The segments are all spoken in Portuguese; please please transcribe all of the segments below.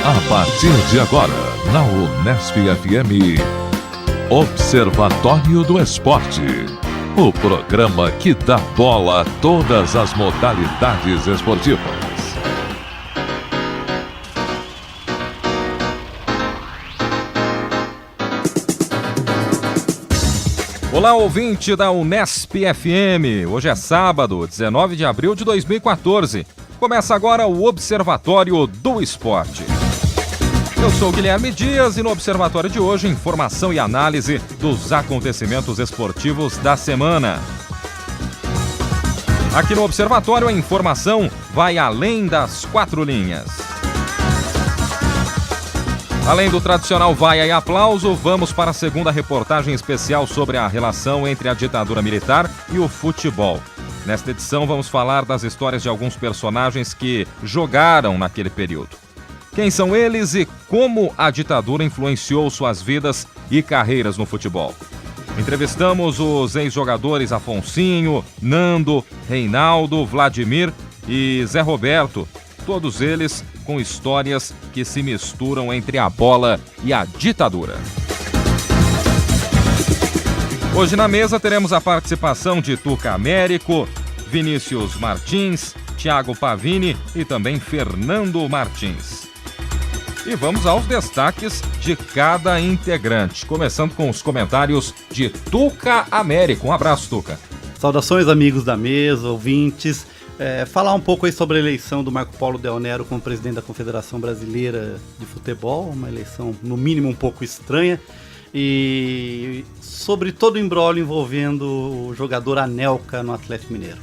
A partir de agora, na Unesp FM, Observatório do Esporte. O programa que dá bola a todas as modalidades esportivas. Olá, ouvinte da Unesp FM. Hoje é sábado, 19 de abril de 2014. Começa agora o Observatório do Esporte. Eu sou o Guilherme Dias e no Observatório de hoje, informação e análise dos acontecimentos esportivos da semana. Aqui no Observatório, a informação vai além das quatro linhas. Além do tradicional vaia e aplauso, vamos para a segunda reportagem especial sobre a relação entre a ditadura militar e o futebol. Nesta edição, vamos falar das histórias de alguns personagens que jogaram naquele período. Quem são eles e como a ditadura influenciou suas vidas e carreiras no futebol? Entrevistamos os ex-jogadores Afonsinho, Nando, Reinaldo, Vladimir e Zé Roberto, todos eles com histórias que se misturam entre a bola e a ditadura. Hoje na mesa teremos a participação de Tuca Américo, Vinícius Martins, Thiago Pavini e também Fernando Martins. E vamos aos destaques de cada integrante, começando com os comentários de Tuca Américo. Um abraço, Tuca. Saudações, amigos da mesa, ouvintes. Falar um pouco aí sobre a eleição do Marco Polo Del Nero como presidente da Confederação Brasileira de Futebol, uma eleição no mínimo um pouco estranha, e sobre todo o imbróglio envolvendo o jogador Anelka no Atlético Mineiro.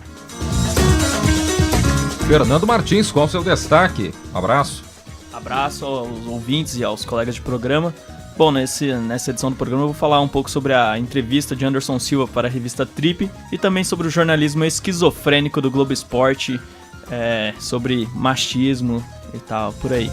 Fernando Martins, qual o seu destaque? Abraço. Abraço aos ouvintes e aos colegas de programa. Bom, nessa edição do programa eu vou falar um pouco sobre a entrevista de Anderson Silva para a revista Trip e também sobre o jornalismo esquizofrênico do Globo Esporte, sobre machismo e tal, por aí.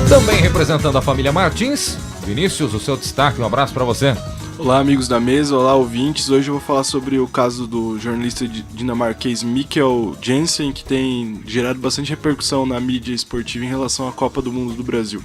Também representando a família Martins, Vinícius, o seu destaque, um abraço para você. Olá, amigos da mesa, olá, ouvintes. Hoje eu vou falar sobre o caso do jornalista dinamarquês Mikkel Jensen, que tem gerado bastante repercussão na mídia esportiva em relação à Copa do Mundo do Brasil.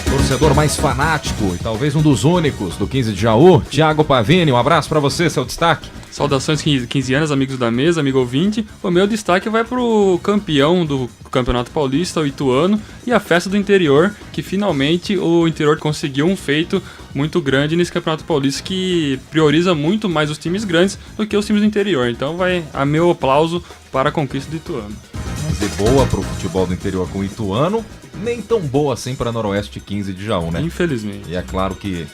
Torcedor mais fanático e talvez um dos únicos do 15 de Jaú, Thiago Pavini, um abraço para você, seu destaque. Saudações 15 anos, amigos da mesa, amigo ouvinte. O meu destaque vai pro campeão do Campeonato Paulista, o Ituano, e a festa do interior, que finalmente o interior conseguiu um feito muito grande nesse Campeonato Paulista, que prioriza muito mais os times grandes do que os times do interior. Então vai a meu aplauso para a conquista do Ituano. Mas é boa pro futebol do interior com o Ituano, nem tão boa assim para Noroeste 15 de Jaú, né? Infelizmente. E é claro que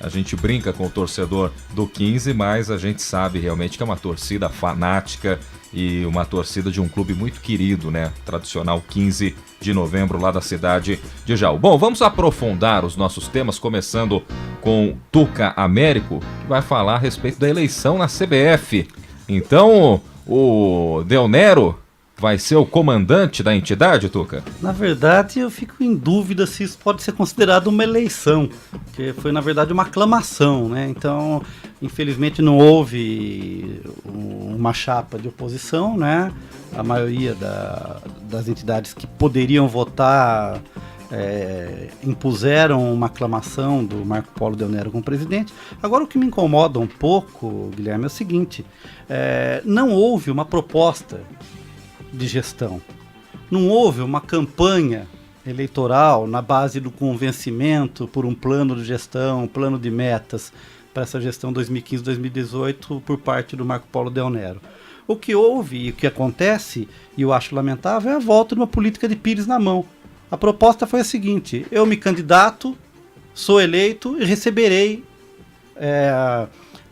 a gente brinca com o torcedor do 15, mas a gente sabe realmente que é uma torcida fanática e uma torcida de um clube muito querido, né? Tradicional 15 de novembro lá da cidade de Jaú. Bom, vamos aprofundar os nossos temas, começando com Tuca Américo, que vai falar a respeito da eleição na CBF. Então, o Del Nero vai ser o comandante da entidade, Tuca? Na verdade, eu fico em dúvida se isso pode ser considerado uma eleição, porque foi, na verdade, uma aclamação, né? Então, infelizmente, não houve uma chapa de oposição, né? A maioria das entidades que poderiam votar impuseram uma aclamação do Marco Polo Del Nero como presidente. Agora, o que me incomoda um pouco, Guilherme, é o seguinte: não houve uma proposta de gestão. Não houve uma campanha eleitoral na base do convencimento por um plano de gestão, um plano de metas para essa gestão 2015-2018 por parte do Marco Polo Del Nero. O que houve e o que acontece, e eu acho lamentável, é a volta de uma política de pires na mão. A proposta foi a seguinte: eu me candidato, sou eleito e receberei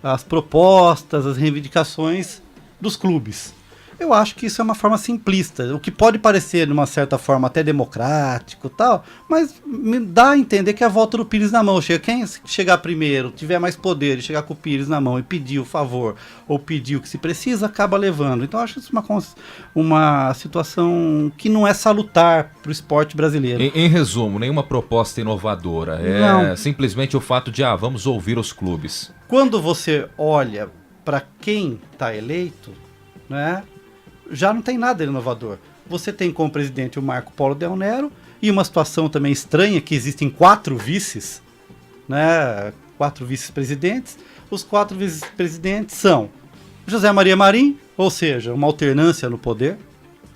as propostas, as reivindicações dos clubes. Eu acho que isso é uma forma simplista, o que pode parecer, de uma certa forma, até democrático e tal, mas me dá a entender que é a volta do Pires na mão. Quem chegar primeiro, tiver mais poder e chegar com o Pires na mão e pedir o favor, ou pedir o que se precisa, acaba levando. Então eu acho isso uma situação que não é salutar para o esporte brasileiro. Em resumo, nenhuma proposta inovadora, Não. Simplesmente o fato de, vamos ouvir os clubes. Quando você olha para quem está eleito, né, já não tem nada de inovador. você tem como presidente o Marco Polo Del Nero, e uma situação também estranha, que existem 4 vices, né? 4 vice-presidentes. Os 4 vice-presidentes são José Maria Marim, ou seja, uma alternância no poder.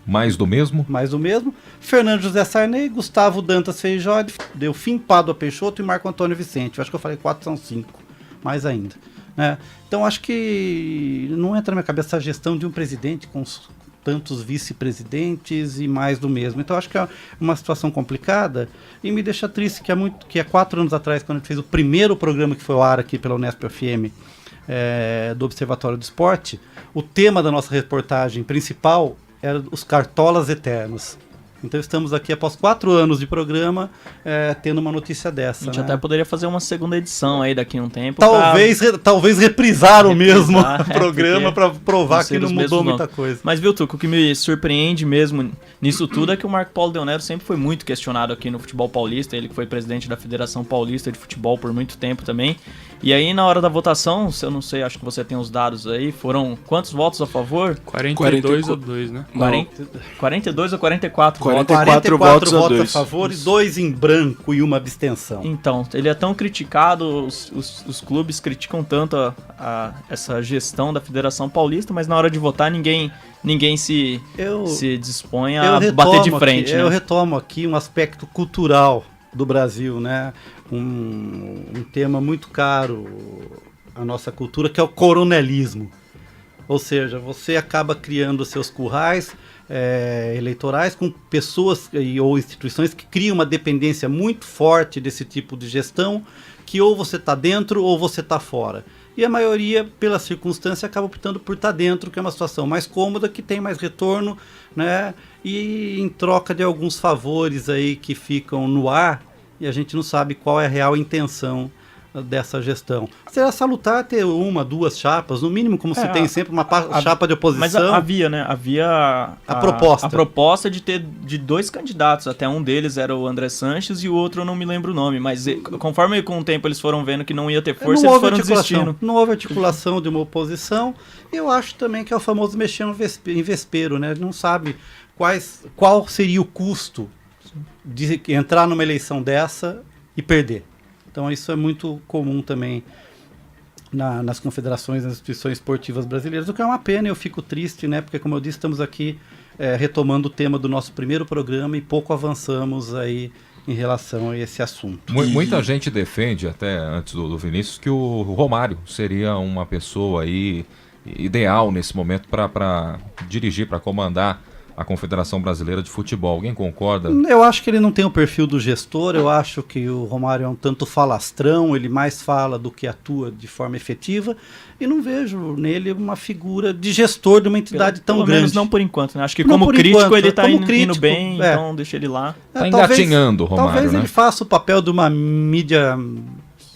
Mais do mesmo? Mais do mesmo. Fernando José Sarney, Gustavo Dantas Feijó, Delfim Pádua Peixoto e Marco Antônio Vicente. Eu acho que eu falei 4, são 5. Mais ainda. Né? Então acho que não entra na minha cabeça a gestão de um presidente com tantos vice-presidentes e mais do mesmo. Então acho que é uma situação complicada e me deixa triste que há 4 anos atrás, quando a gente fez o primeiro programa que foi ao ar aqui pela Unesp FM, do Observatório do Esporte, o tema da nossa reportagem principal era os cartolas eternos. Então estamos aqui após 4 anos de programa tendo uma notícia dessa. A gente né? até poderia fazer uma segunda edição aí daqui a um tempo. Talvez reprisar o mesmo Reprisar, programa para provar que não mudou muita coisa. Mas viu, Tuco, o que me surpreende mesmo nisso tudo é que o Marco Polo Del Nero sempre foi muito questionado aqui no futebol paulista. Ele que foi presidente da Federação Paulista de Futebol por muito tempo também. E aí na hora da votação, se eu não sei, acho que você tem os dados aí, foram quantos votos a favor? 42 ou 2, né? 42 ou 44 votos? 44 votos a favor e 2 em branco e uma abstenção. Então, ele é tão criticado, os clubes criticam tanto essa gestão da Federação Paulista, mas na hora de votar ninguém se dispõe a bater de frente. Eu retomo aqui um aspecto cultural do Brasil, né? Um tema muito caro à nossa cultura, que é o coronelismo. Ou seja, você acaba criando seus currais eleitorais com pessoas ou instituições que criam uma dependência muito forte desse tipo de gestão, que ou você está dentro ou você está fora. E a maioria, pela circunstância, acaba optando por estar dentro, que é uma situação mais cômoda, que tem mais retorno, né? E em troca de alguns favores aí que ficam no ar, e a gente não sabe qual é a real intenção dessa gestão. Será salutar ter 1, 2 chapas, no mínimo, como se tem sempre uma chapa de oposição. Mas havia, né? Havia a proposta de ter de 2 candidatos. Até um deles era o André Sanches e o outro eu não me lembro o nome. Mas conforme com o tempo eles foram vendo que não ia ter força, eles foram desistindo. Não houve articulação de uma oposição. Eu acho também que é o famoso mexer em vespeiro, né? Não sabe qual seria o custo de entrar numa eleição dessa e perder. Então isso é muito comum também nas confederações, nas instituições esportivas brasileiras, o que é uma pena. Eu fico triste, né? Porque, como eu disse, estamos aqui retomando o tema do nosso primeiro programa e pouco avançamos aí em relação a esse assunto. Muita gente defende, até antes do Vinícius, que o Romário seria uma pessoa aí ideal nesse momento para dirigir, para comandar a Confederação Brasileira de Futebol. Alguém concorda? Eu acho que ele não tem o perfil do gestor. Eu acho que o Romário é um tanto falastrão, ele mais fala do que atua de forma efetiva, e não vejo nele uma figura de gestor de uma entidade tão grande. Pelo menos não por enquanto, né? Acho que como crítico ele está indo bem, então deixa ele lá. Está engatinhando o Romário, talvez ele faça o papel de uma mídia,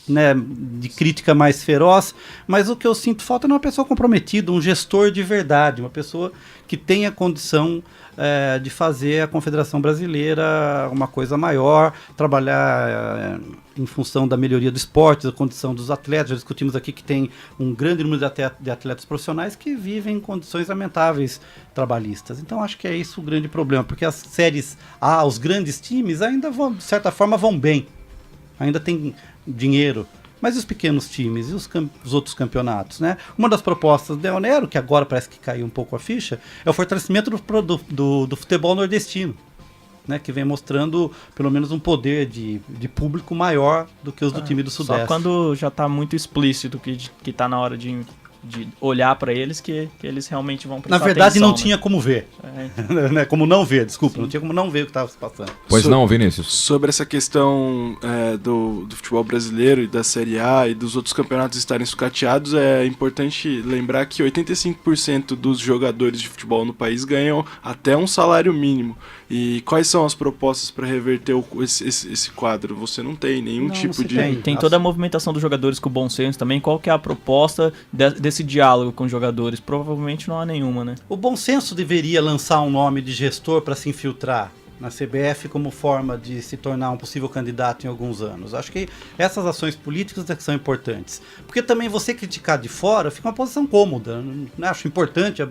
né, de crítica mais feroz, mas o que eu sinto falta é uma pessoa comprometida, um gestor de verdade, uma pessoa que tenha condição de fazer a Confederação Brasileira uma coisa maior, trabalhar em função da melhoria do esporte, da condição dos atletas. Já discutimos aqui que tem um grande número de atletas profissionais que vivem em condições lamentáveis trabalhistas. Então acho que é isso o grande problema, porque as séries A, os grandes times ainda vão, de certa forma, vão bem, ainda tem dinheiro, mas e os pequenos times e os outros campeonatos, né? Uma das propostas do Del Nero, que agora parece que caiu um pouco a ficha, é o fortalecimento do futebol nordestino, né? Que vem mostrando pelo menos um poder de público maior do que os do time do Sudeste. Só quando já está muito explícito que está na hora de olhar para eles que eles realmente vão prestar atenção. Na verdade, não né? tinha como ver. Como não ver, desculpa. Sim. Não tinha como não ver o que estava se passando. Pois não, Vinícius? Sobre essa questão do futebol brasileiro e da Série A e dos outros campeonatos estarem sucateados, é importante lembrar que 85% dos jogadores de futebol no país ganham até um salário mínimo. E quais são as propostas para reverter esse quadro? Você não tem nenhum tipo de... Tem toda a movimentação dos jogadores com o bom senso também. Qual que é a proposta desse diálogo com os jogadores? Provavelmente não há nenhuma, né? O bom senso deveria lançar um nome de gestor para se infiltrar na CBF como forma de se tornar um possível candidato em alguns anos. Acho que essas ações políticas é que são importantes. Porque também você criticar de fora fica uma posição cômoda. Não acho importante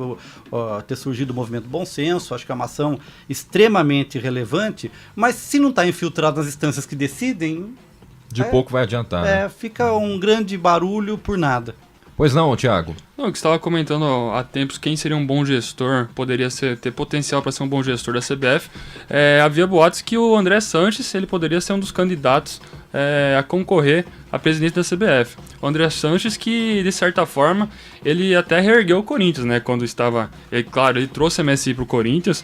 ter surgido o movimento Bom Senso, acho que é uma ação extremamente relevante, mas se não está infiltrado nas instâncias que decidem... De pouco vai adiantar, né? Fica um grande barulho por nada. Pois não, Thiago? Não, que estava comentando há tempos quem seria um bom gestor, poderia ter potencial para ser um bom gestor da CBF. Havia boatos que o André Sanches ele poderia ser um dos candidatos a concorrer à presidência da CBF. O André Sanches que, de certa forma, ele até reergueu o Corinthians, né? Quando estava... Claro, ele trouxe a MSI para o Corinthians,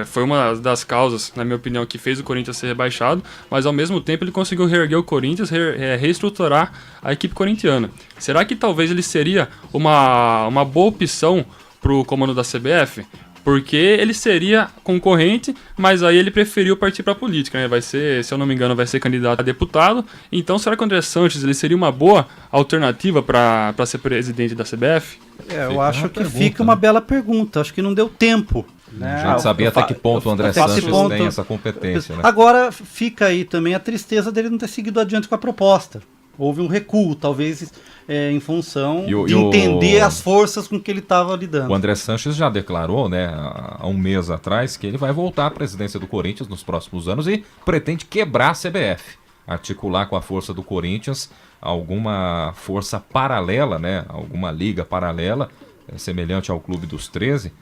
foi uma das causas, na minha opinião, que fez o Corinthians ser rebaixado, mas ao mesmo tempo ele conseguiu reerguer o Corinthians, reestruturar a equipe corintiana. Será que talvez ele seria uma boa opção para o comando da CBF? Porque ele seria concorrente, mas aí ele preferiu partir para a política, né? Vai ser, se eu não me engano, vai ser candidato a deputado. Então, será que o André Sanches ele seria uma boa alternativa para ser presidente da CBF? Eu acho que fica uma bela pergunta. Acho que não deu tempo. A gente sabia até que ponto o André Sanches tem essa competência, né? Agora fica aí também a tristeza dele não ter seguido adiante com a proposta. Houve um recuo, talvez em função de entender as forças com que ele estava lidando. O André Sanches já declarou, né, há um mês atrás, que ele vai voltar à presidência do Corinthians nos próximos anos e pretende quebrar a CBF, articular com a força do Corinthians alguma força paralela, né, alguma liga paralela, semelhante ao Clube dos 13,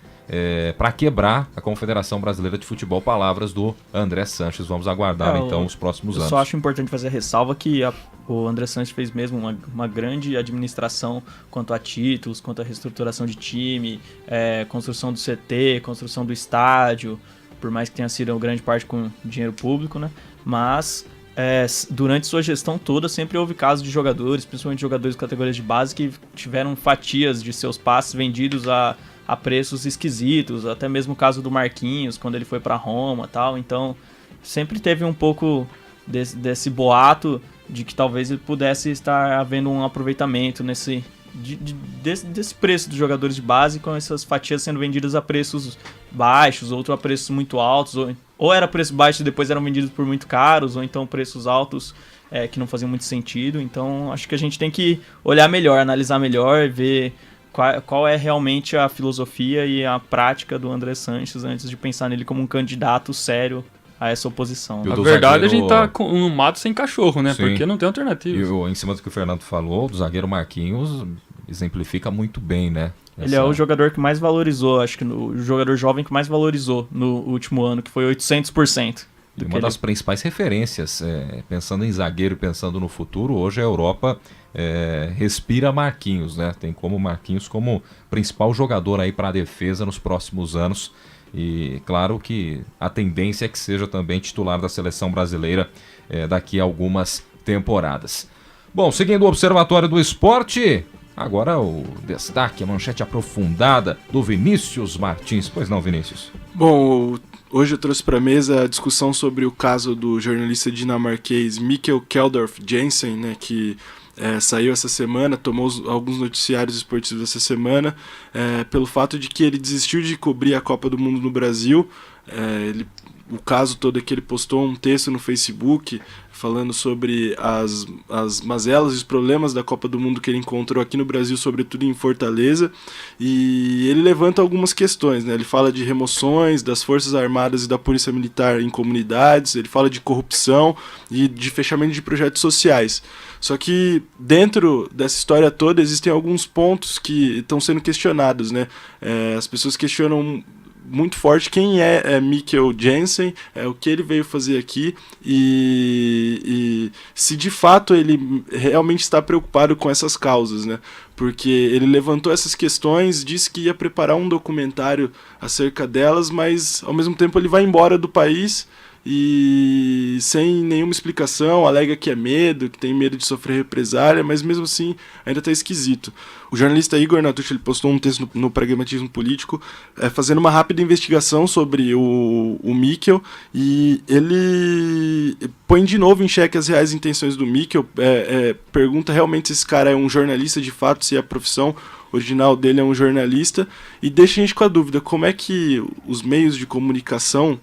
para quebrar a Confederação Brasileira de Futebol. Palavras do André Sanches. Vamos aguardar então os próximos anos. Eu só acho importante fazer a ressalva que o André Sanches fez mesmo uma grande administração quanto a títulos, quanto a reestruturação de time, construção do CT, construção do estádio, por mais que tenha sido grande parte com dinheiro público, né? Mas durante sua gestão toda sempre houve casos de jogadores, principalmente jogadores de categorias de base, que tiveram fatias de seus passes vendidos a preços esquisitos, até mesmo o caso do Marquinhos, quando ele foi para Roma e tal. Então, sempre teve um pouco desse boato de que talvez ele pudesse estar havendo um aproveitamento desse preço dos jogadores de base, com essas fatias sendo vendidas a preços baixos, outro a preços muito altos, ou era preço baixo e depois eram vendidos por muito caros, ou então preços altos que não faziam muito sentido. Então, acho que a gente tem que olhar melhor, analisar melhor, ver qual é realmente a filosofia e a prática do André Sanches antes de pensar nele como um candidato sério a essa oposição. Na verdade, a gente tá no mato sem cachorro, né? Sim. Porque não tem alternativa. E em cima do que o Fernando falou, do zagueiro Marquinhos exemplifica muito bem, né? Ele é o jogador que mais valorizou, acho que o jogador jovem que mais valorizou no último ano, que foi 800%. Uma das principais referências, pensando em zagueiro e pensando no futuro, hoje a Europa respira Marquinhos, né? Tem como Marquinhos como principal jogador aí para a defesa nos próximos anos. E claro que a tendência é que seja também titular da seleção brasileira daqui a algumas temporadas. Bom, seguindo o Observatório do Esporte, agora o destaque, a manchete aprofundada do Vinícius Martins. Pois não, Vinícius? Bom, hoje eu trouxe para a mesa a discussão sobre o caso do jornalista dinamarquês Mikkel Kjeldorf Jensen, né, que saiu essa semana, tomou alguns noticiários esportivos essa semana, pelo fato de que ele desistiu de cobrir a Copa do Mundo no Brasil. O caso todo é que ele postou um texto no Facebook falando sobre as mazelas e os problemas da Copa do Mundo que ele encontrou aqui no Brasil, sobretudo em Fortaleza, e ele levanta algumas questões, né? Ele fala de remoções das Forças Armadas e da Polícia Militar em comunidades, ele fala de corrupção e de fechamento de projetos sociais. Só que dentro dessa história toda existem alguns pontos que estão sendo questionados, né? As pessoas questionam muito forte quem é Mikkel Jensen, o que ele veio fazer aqui e se de fato ele realmente está preocupado com essas causas, né? Porque ele levantou essas questões, disse que ia preparar um documentário acerca delas, mas ao mesmo tempo ele vai embora do país e sem nenhuma explicação, alega que é medo, que tem medo de sofrer represália, mas mesmo assim ainda está esquisito. O jornalista Igor Natucci, ele postou um texto no Pragmatismo Político fazendo uma rápida investigação sobre o Mikkel, e ele põe de novo em xeque as reais intenções do Mikkel, pergunta realmente se esse cara é um jornalista de fato, se a profissão original dele é um jornalista, e deixa a gente com a dúvida, como é que os meios de comunicação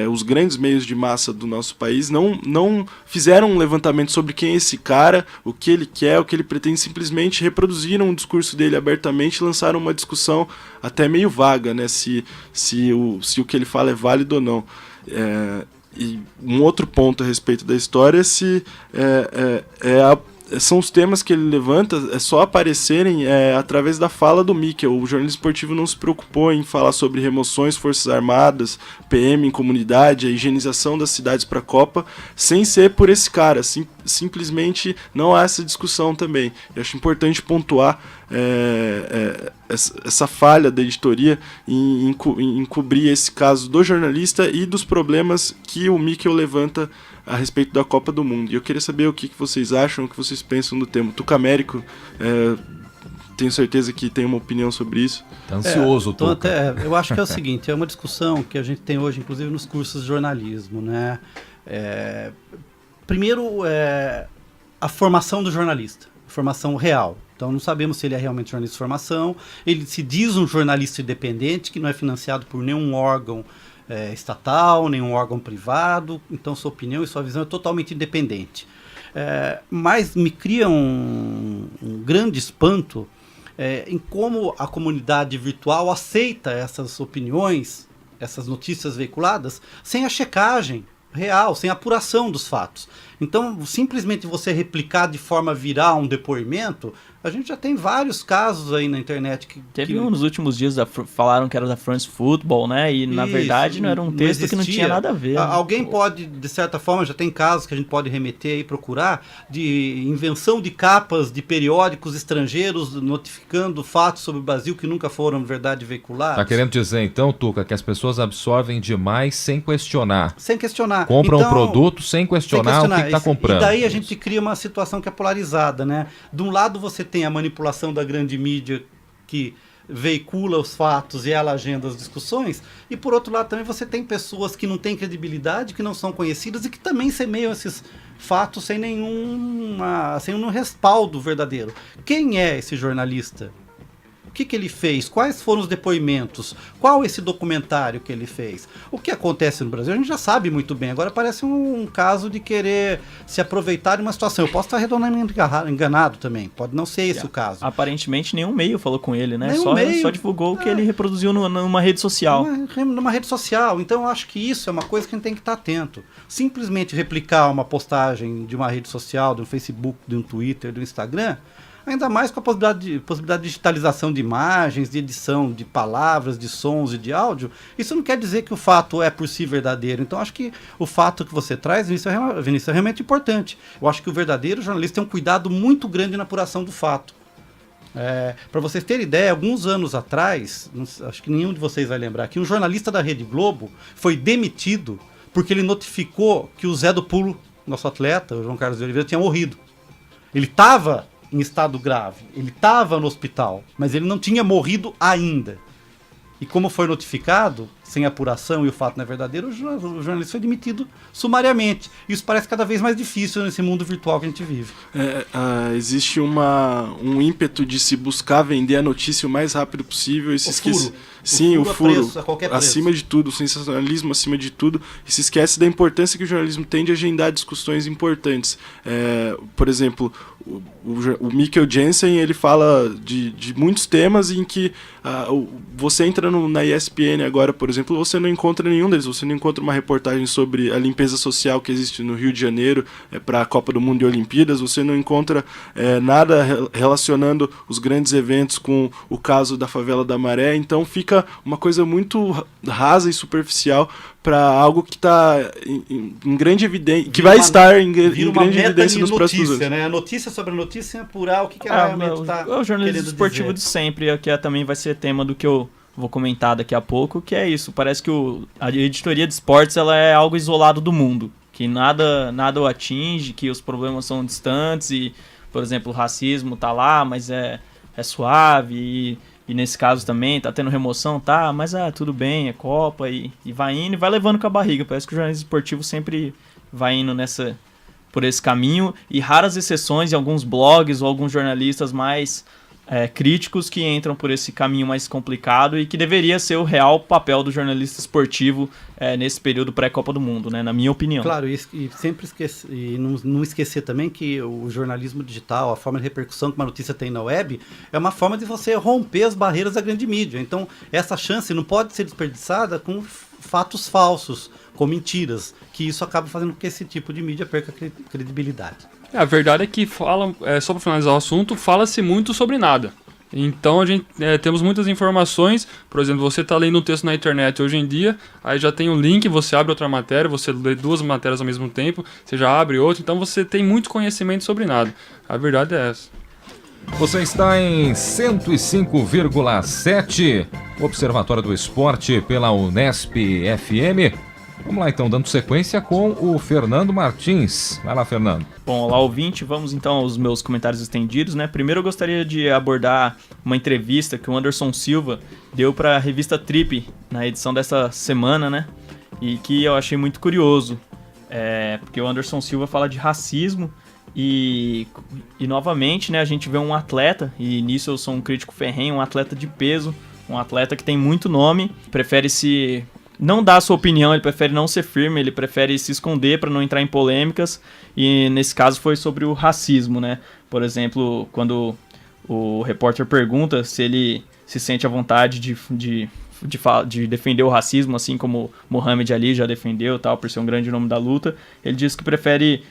os grandes meios de massa do nosso país não fizeram um levantamento sobre quem é esse cara, o que ele quer, o que ele pretende, simplesmente reproduziram o discurso dele abertamente e lançaram uma discussão até meio vaga, né, se o que ele fala é válido ou não. E um outro ponto a respeito da história são os temas que ele levanta só aparecerem através da fala do Mikkel. O jornalismo esportivo não se preocupou em falar sobre remoções, Forças Armadas, PM em comunidade, a higienização das cidades para a Copa, sem ser por esse cara. Simplesmente não há essa discussão também. Eu acho importante pontuar essa falha da editoria em cobrir esse caso do jornalista e dos problemas que o Mikkel levanta a respeito da Copa do Mundo. E eu queria saber o que vocês acham, o que vocês pensam do tema. Tucamérico, tenho certeza que tem uma opinião sobre isso. Tá ansioso, Tuca. Eu acho que é o seguinte, é uma discussão que a gente tem hoje, inclusive nos cursos de jornalismo, né? Primeiro, a formação do jornalista, formação real. Então não sabemos se ele é realmente jornalista de formação. Ele se diz um jornalista independente, que não é financiado por nenhum órgão estatal, nenhum órgão privado, então sua opinião e sua visão é totalmente independente. Mas me cria um grande espanto em como a comunidade virtual aceita essas opiniões, essas notícias veiculadas, sem a checagem real, sem a apuração dos fatos. Então, simplesmente você replicar de forma viral um depoimento, a gente já tem vários casos aí na internet Teve um nos últimos dias, falaram que era da France Football, né? E na verdade não era um texto que não tinha nada a ver. Alguém pode, de certa forma, já tem casos que a gente pode remeter e procurar, de invenção de capas de periódicos estrangeiros notificando fatos sobre o Brasil que nunca foram, de verdade, veiculados. Tá querendo dizer, então, Tuca, que as pessoas absorvem demais sem questionar. Sem questionar. Compram um produto sem questionar o que está comprando. E daí a gente cria uma situação que é polarizada, né? De um lado você tem a manipulação da grande mídia que veicula os fatos e ela agenda as discussões, e por outro lado também você tem pessoas que não têm credibilidade, que não são conhecidas e que também semeiam esses fatos sem nenhum respaldo verdadeiro. Quem é esse jornalista? O que ele fez? Quais foram os depoimentos? Qual esse documentário que ele fez? O que acontece no Brasil? A gente já sabe muito bem. Agora parece um caso de querer se aproveitar de uma situação. Eu posso estar redondamente enganado também. Pode não ser esse o caso. Aparentemente nenhum meio falou com ele, né? Só divulgou o que ele reproduziu numa rede social. Numa rede social. Então eu acho que isso é uma coisa que a gente tem que estar atento. Simplesmente replicar uma postagem de uma rede social, de um Facebook, de um Twitter, do Instagram, ainda mais com a possibilidade de digitalização de imagens, de edição de palavras, de sons e de áudio, isso não quer dizer que o fato é por si verdadeiro. Então acho que o fato que você traz, Vinícius, é realmente importante. Eu acho que o verdadeiro jornalista tem um cuidado muito grande na apuração do fato. Para vocês terem ideia, alguns anos atrás, acho que nenhum de vocês vai lembrar, que um jornalista da Rede Globo foi demitido porque ele notificou que o Zé do Pulo, nosso atleta, o João Carlos de Oliveira, tinha morrido. Ele estava em estado grave, ele estava no hospital, mas ele não tinha morrido ainda. E como foi notificado, sem apuração e o fato não é verdadeiro, o jornalista foi demitido sumariamente. Isso parece cada vez mais difícil nesse mundo virtual que a gente vive. Existe um ímpeto de se buscar vender a notícia o mais rápido possível e se esquece. Sim, o furo, acima de tudo, o sensacionalismo acima de tudo, e se esquece da importância que o jornalismo tem de agendar discussões importantes. Por exemplo, o Mikkel Jensen, ele fala de muitos temas em que você entra na ESPN agora, por exemplo, você não encontra nenhum deles. Você não encontra uma reportagem sobre a limpeza social que existe no Rio de Janeiro para a Copa do Mundo e Olimpíadas. Você não encontra nada relacionando os grandes eventos com o caso da favela da Maré. Então fica uma coisa muito rasa e superficial para algo que está em grande evidência, que vai estar em grande evidência nos próximos anos. Né? A notícia sobre a notícia é apurar o que ela realmente está querendo dizer. O jornalismo esportivo de sempre, que também vai ser tema do que eu vou comentar daqui a pouco, que é isso. Parece que a editoria de esportes ela é algo isolado do mundo, que nada o atinge, que os problemas são distantes e, por exemplo, o racismo tá lá, mas é suave e nesse caso também tá tendo remoção, tá, mas tudo bem, é Copa e vai indo e vai levando com a barriga. Parece que o jornalismo esportivo sempre vai indo por esse caminho, e raras exceções em alguns blogs ou alguns jornalistas mais críticos que entram por esse caminho mais complicado e que deveria ser o real papel do jornalista esportivo nesse período pré-Copa do Mundo, né, na minha opinião. Claro, e sempre esquecer, e não esquecer também que o jornalismo digital, a forma de repercussão que uma notícia tem na web, é uma forma de você romper as barreiras da grande mídia. Então, essa chance não pode ser desperdiçada com fatos falsos, com mentiras, que isso acaba fazendo com que esse tipo de mídia perca credibilidade. A verdade é que, só para finalizar o assunto, fala-se muito sobre nada. Então a gente temos muitas informações. Por exemplo, você está lendo um texto na internet hoje em dia, aí já tem um link, você abre outra matéria, você lê 2 matérias ao mesmo tempo, você já abre outra, então você tem muito conhecimento sobre nada. A verdade é essa. Você está em 105,7, Observatório do Esporte pela Unesp FM. Vamos lá então, dando sequência com o Fernando Martins. Vai lá, Fernando. Bom, olá ouvinte, vamos então aos meus comentários estendidos, né? Primeiro eu gostaria de abordar uma entrevista que o Anderson Silva deu para a revista Trip na edição dessa semana, né? E que eu achei muito curioso, porque o Anderson Silva fala de racismo e novamente, né, a gente vê um atleta, e nisso eu sou um crítico ferrenho, um atleta de peso, um atleta que tem muito nome, prefere não dá a sua opinião, ele prefere não ser firme, ele prefere se esconder para não entrar em polêmicas, e nesse caso foi sobre o racismo, né? Por exemplo, quando o repórter pergunta se ele se sente à vontade de defender o racismo, assim como Muhammad Ali já defendeu, tal, por ser um grande nome da luta, ele diz que prefere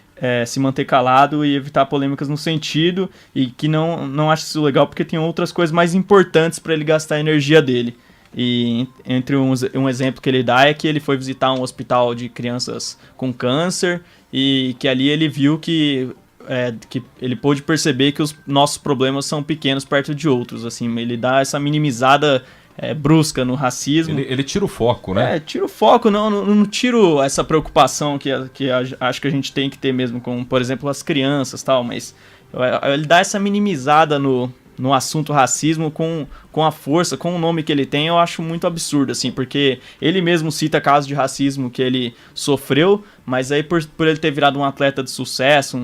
se manter calado e evitar polêmicas no sentido, e que não acha isso legal porque tem outras coisas mais importantes para ele gastar a energia dele. E entre um exemplo que ele dá é que ele foi visitar um hospital de crianças com câncer e que ali ele viu que ele pôde perceber que os nossos problemas são pequenos perto de outros. Assim, ele dá essa minimizada brusca no racismo. Ele tira o foco, né? Tira o foco, não tira essa preocupação que acho que a gente tem que ter mesmo com, por exemplo, as crianças e tal, mas ele dá essa minimizada no assunto racismo com a força, com o nome que ele tem. Eu acho muito absurdo, assim, porque ele mesmo cita casos de racismo que ele sofreu, mas aí por ele ter virado um atleta de sucesso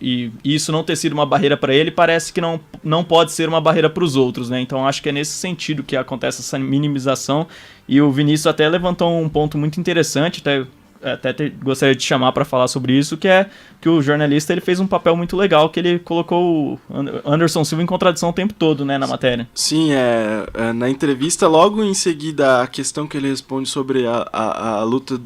e isso não ter sido uma barreira para ele, parece que não pode ser uma barreira para os outros, né? Então acho que é nesse sentido que acontece essa minimização, e o Vinícius até levantou um ponto muito interessante, gostaria de te chamar para falar sobre isso, que é que o jornalista ele fez um papel muito legal, que ele colocou o Anderson Silva em contradição o tempo todo, né, na matéria. Sim, na entrevista, logo em seguida, a questão que ele responde sobre a luta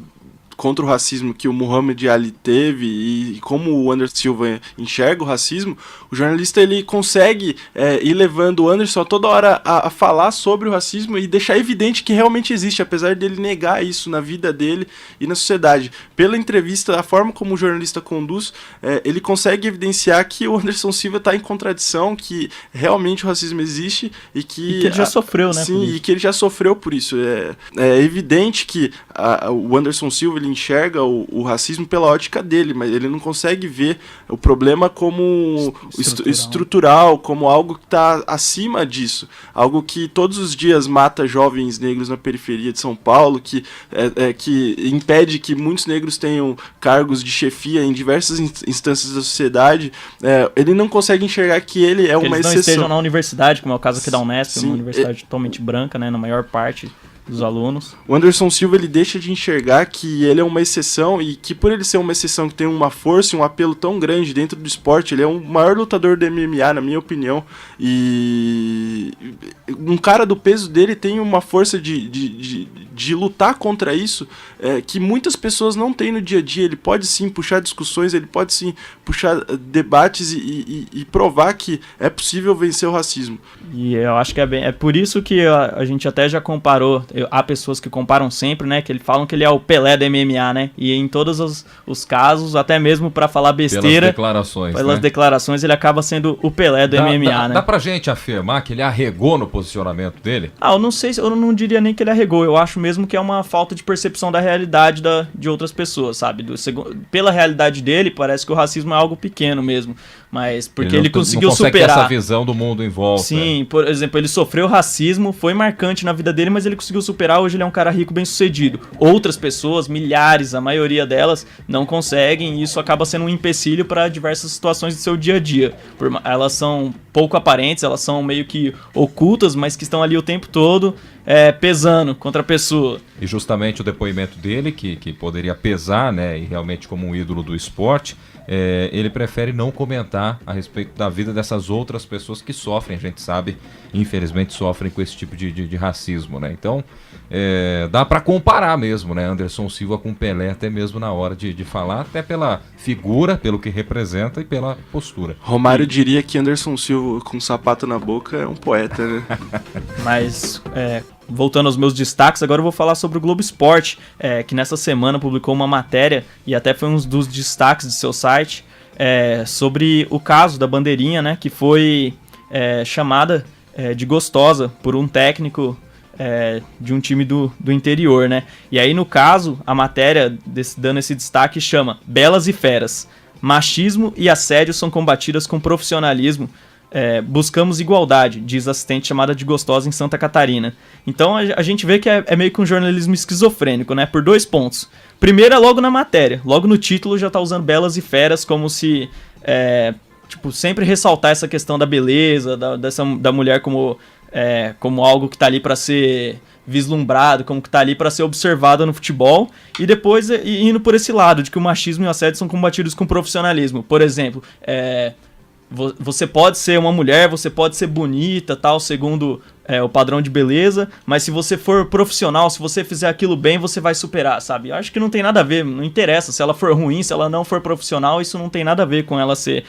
contra o racismo que o Muhammad Ali teve e como o Anderson Silva enxerga o racismo, o jornalista ele consegue ir levando o Anderson a toda hora a falar sobre o racismo e deixar evidente que realmente existe, apesar dele negar isso na vida dele e na sociedade. Pela entrevista, a forma como o jornalista conduz, ele consegue evidenciar que o Anderson Silva está em contradição, que realmente o racismo existe e que ele já sofreu, né? Sim, e que ele já sofreu por isso. É evidente que o Anderson Silva ele enxerga o racismo pela ótica dele, mas ele não consegue ver o problema como estrutural, como algo que está acima disso, algo que todos os dias mata jovens negros na periferia de São Paulo, que impede que muitos negros tenham cargos de chefia em diversas instâncias da sociedade. Ele não consegue enxergar que ele é uma exceção. Eles não estejam na universidade, como é o caso aqui da Unesp, Sim, uma universidade totalmente branca, né, na maior parte dos alunos. O Anderson Silva ele deixa de enxergar que ele é uma exceção e que por ele ser uma exceção que tem uma força e um apelo tão grande dentro do esporte, ele é o maior lutador do MMA, na minha opinião, e um cara do peso dele tem uma força de lutar contra isso que muitas pessoas não têm no dia a dia. Ele pode sim puxar discussões, ele pode sim puxar debates e provar que é possível vencer o racismo. E eu acho que é por isso que a gente até já comparou. Há pessoas que comparam sempre, né? Que eles falam que ele é o Pelé do MMA, né? E em todos os casos, até mesmo pra falar besteira, pelas declarações, ele acaba sendo o Pelé do MMA, né? Dá pra gente afirmar que ele arregou no posicionamento dele? Eu não sei, eu não diria nem que ele arregou. Eu acho mesmo que é uma falta de percepção da realidade de outras pessoas, sabe? Pela realidade dele, parece que o racismo é algo pequeno mesmo. mas porque ele ele conseguiu não consegue ter superar. essa visão do mundo em volta. Sim, por exemplo, ele sofreu racismo, foi marcante na vida dele, mas ele conseguiu superar, hoje ele é um cara rico, bem-sucedido. Outras pessoas, milhares, a maioria delas, não conseguem, e isso acaba sendo um empecilho para diversas situações do seu dia a dia. Elas são pouco aparentes, elas são meio que ocultas, mas que estão ali o tempo todo pesando contra a pessoa. E justamente o depoimento dele, que poderia pesar, né, e realmente como um ídolo do esporte, ele prefere não comentar a respeito da vida dessas outras pessoas que sofrem, a gente sabe, infelizmente sofrem com esse tipo de racismo, né? Então, dá para comparar mesmo, né, Anderson Silva com Pelé, até mesmo na hora de falar, até pela figura, pelo que representa e pela postura. Romário diria que Anderson Silva com sapato na boca é um poeta, né? Mas, voltando aos meus destaques, agora eu vou falar sobre o Globo Esporte, que nessa semana publicou uma matéria, e até foi um dos destaques de seu site, sobre o caso da bandeirinha, né, que foi chamada de gostosa por um técnico de um time do interior, né? E aí, no caso, a matéria dando esse destaque chama Belas e Feras. Machismo e assédio são combatidas com profissionalismo. Buscamos igualdade, diz a assistente chamada de gostosa em Santa Catarina. Então a gente vê que é meio que um jornalismo esquizofrênico, né? Por 2 pontos. Primeiro é logo na matéria, logo no título já tá usando belas e feras como se sempre ressaltar essa questão da beleza, da mulher como algo que tá ali para ser vislumbrado, como que tá ali para ser observada no futebol, e depois indo por esse lado, de que o machismo e o assédio são combatidos com profissionalismo. Por exemplo, você pode ser uma mulher, você pode ser bonita, tal, segundo o padrão de beleza, mas se você for profissional, se você fizer aquilo bem, você vai superar, sabe? Eu acho que não tem nada a ver, não interessa se ela for ruim, se ela não for profissional, isso não tem nada a ver com ela ser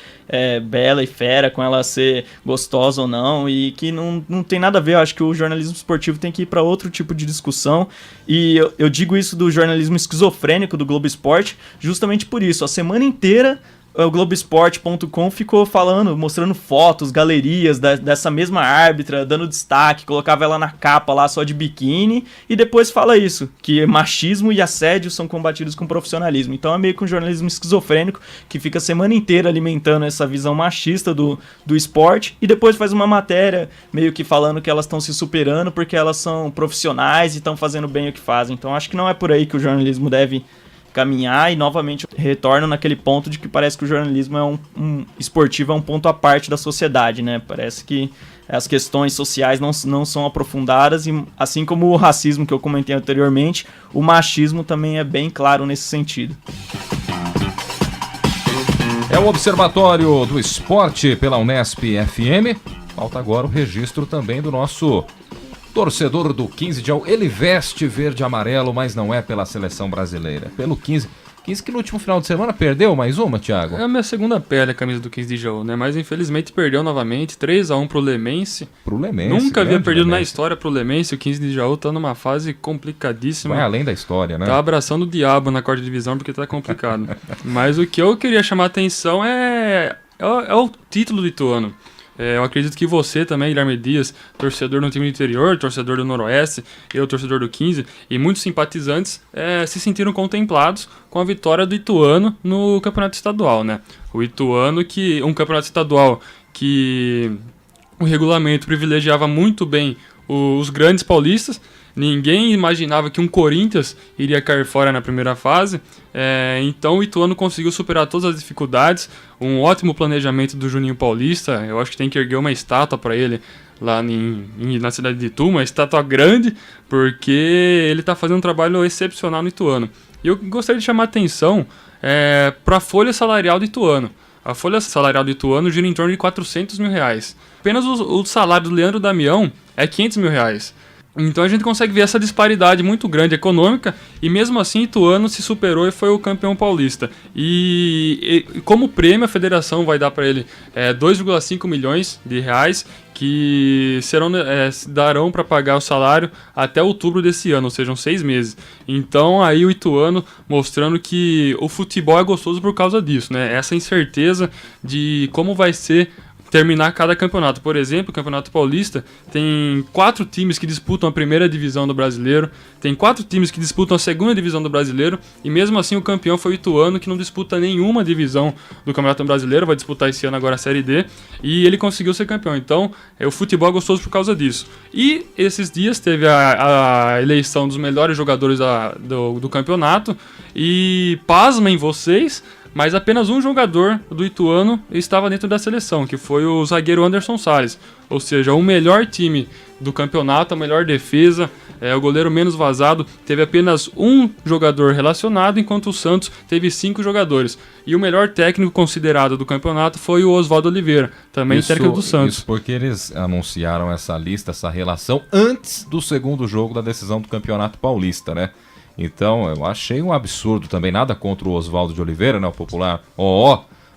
bela e fera, com ela ser gostosa ou não, e que não tem nada a ver. Eu acho que o jornalismo esportivo tem que ir para outro tipo de discussão, e eu digo isso do jornalismo esquizofrênico do Globo Esporte justamente por isso. A semana inteira o Globoesporte.com ficou falando, mostrando fotos, galerias dessa mesma árbitra, dando destaque, colocava ela na capa lá só de biquíni, e depois fala isso, que machismo e assédio são combatidos com profissionalismo. Então é meio que um jornalismo esquizofrênico que fica a semana inteira alimentando essa visão machista do esporte, e depois faz uma matéria meio que falando que elas estão se superando porque elas são profissionais e estão fazendo bem o que fazem. Então acho que não é por aí que o jornalismo deve caminhar, e novamente retorno naquele ponto de que parece que o jornalismo esportivo é um ponto à parte da sociedade, né? Parece que as questões sociais não são aprofundadas, e assim como o racismo que eu comentei anteriormente, o machismo também é bem claro nesse sentido. É o Observatório do Esporte pela Unesp FM. Falta agora o registro também do nosso torcedor do 15 de Jaú. Ele veste verde e amarelo, mas não é pela seleção brasileira. Pelo 15. 15 que no último final de semana perdeu mais uma, Thiago? É a minha segunda pele a camisa do 15 de Jaú, né? Mas infelizmente perdeu novamente, 3-1 pro Lemense. Pro Lemense. Nunca havia perdido Lemense na história pro Lemense. O 15 de Jaú tá numa fase complicadíssima. Vai além da história, né? Tá abraçando o diabo na quarta divisão porque tá complicado. Mas o que eu queria chamar a atenção é o título do Ituano. Eu acredito que você também, Guilherme Dias, torcedor do time do interior, torcedor do Noroeste, eu, torcedor do 15, e muitos simpatizantes se sentiram contemplados com a vitória do Ituano no campeonato estadual, né? O Ituano, um campeonato estadual que o regulamento privilegiava muito bem os grandes paulistas. Ninguém imaginava que um Corinthians iria cair fora na primeira fase, então o Ituano conseguiu superar todas as dificuldades, um ótimo planejamento do Juninho Paulista. Eu acho que tem que erguer uma estátua para ele lá na cidade de Itu, uma estátua grande, porque ele está fazendo um trabalho excepcional no Ituano. E eu gostaria de chamar a atenção para a folha salarial do Ituano. A folha salarial do Ituano gira em torno de R$400 mil. Apenas o salário do Leandro Damião é R$500 mil. Então a gente consegue ver essa disparidade muito grande econômica, e mesmo assim Ituano se superou e foi o campeão paulista. E como prêmio a federação vai dar para ele R$2,5 milhões que darão para pagar o salário até outubro desse ano, ou seja, 6 meses. Então aí o Ituano mostrando que o futebol é gostoso por causa disso, né? Essa incerteza de como vai ser terminar cada campeonato. Por exemplo, o Campeonato Paulista tem 4 times que disputam a primeira divisão do Brasileiro, tem 4 times que disputam a segunda divisão do Brasileiro, e mesmo assim o campeão foi o Ituano, que não disputa nenhuma divisão do Campeonato Brasileiro, vai disputar esse ano agora a Série D, e ele conseguiu ser campeão. Então, o futebol é gostoso por causa disso. E esses dias teve a eleição dos melhores jogadores do campeonato, e pasmem vocês, mas apenas um jogador do Ituano estava dentro da seleção, que foi o zagueiro Anderson Salles. Ou seja, o melhor time do campeonato, a melhor defesa, o goleiro menos vazado, teve apenas um jogador relacionado, enquanto o Santos teve 5 jogadores. E o melhor técnico considerado do campeonato foi o Oswaldo Oliveira, também técnico do Santos. Isso porque eles anunciaram essa lista, essa relação, antes do segundo jogo da decisão do Campeonato Paulista, né? Então, eu achei um absurdo também, nada contra o Oswaldo de Oliveira, né, o popular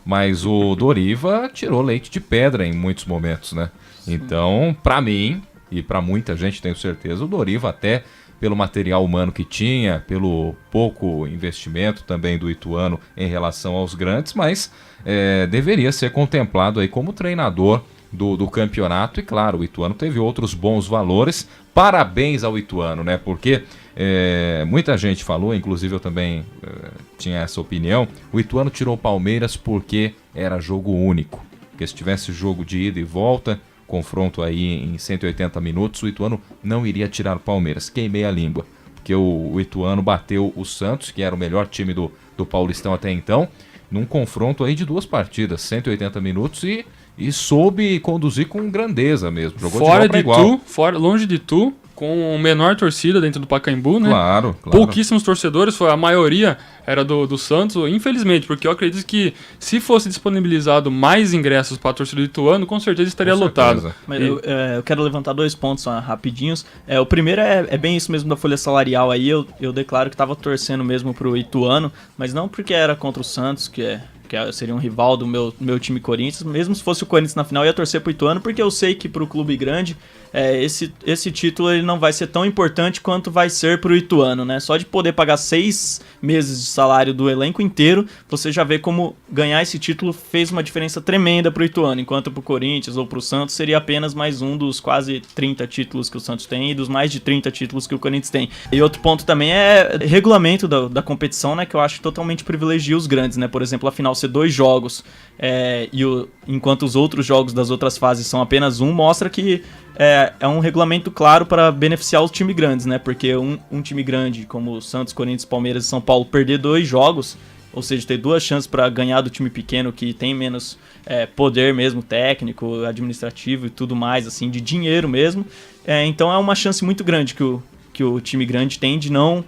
mas o Doriva tirou leite de pedra em muitos momentos, né? Então, pra mim, e pra muita gente, tenho certeza, o Doriva, até pelo material humano que tinha, pelo pouco investimento também do Ituano em relação aos grandes, mas deveria ser contemplado aí como treinador do campeonato. E claro, o Ituano teve outros bons valores. Parabéns ao Ituano, né? Porque muita gente falou, inclusive eu também tinha essa opinião, o Ituano tirou o Palmeiras porque era jogo único. Porque se tivesse jogo de ida e volta, confronto aí em 180 minutos, o Ituano não iria tirar o Palmeiras. Queimei a língua, porque o Ituano bateu o Santos, que era o melhor time do Paulistão até então, num confronto aí de 2 partidas, 180 minutos, e soube conduzir com grandeza mesmo. Jogou fora de igual. Longe de tu, com menor torcida dentro do Pacaembu, né? Claro. Pouquíssimos torcedores, a maioria era do Santos, infelizmente, porque eu acredito que se fosse disponibilizado mais ingressos para a torcida do Ituano, com certeza estaria lotado. Mas eu quero levantar 2 pontos rapidinhos. O primeiro é bem isso mesmo da folha salarial aí, eu declaro que estava torcendo mesmo pro Ituano, mas não porque era contra o Santos, que seria um rival do meu time Corinthians. Mesmo se fosse o Corinthians na final, eu ia torcer pro Ituano, porque eu sei que pro clube grande esse título ele não vai ser tão importante quanto vai ser pro Ituano, né? Só de poder pagar 6 meses de salário do elenco inteiro, você já vê como ganhar esse título fez uma diferença tremenda pro Ituano, enquanto pro Corinthians ou pro Santos seria apenas mais um dos quase 30 títulos que o Santos tem e dos mais de 30 títulos que o Corinthians tem. E outro ponto também é regulamento da competição, né? Que eu acho que totalmente privilegia os grandes, né? Por exemplo, a final ser 2 jogos, enquanto os outros jogos das outras fases são apenas um, mostra que é um regulamento claro para beneficiar os times grandes, né? Porque um time grande como Santos, Corinthians, Palmeiras e São Paulo perder 2 jogos, ou seja, ter 2 chances para ganhar do time pequeno que tem menos poder mesmo técnico, administrativo e tudo mais, assim, de dinheiro mesmo. Então é uma chance muito grande que o time grande tem de não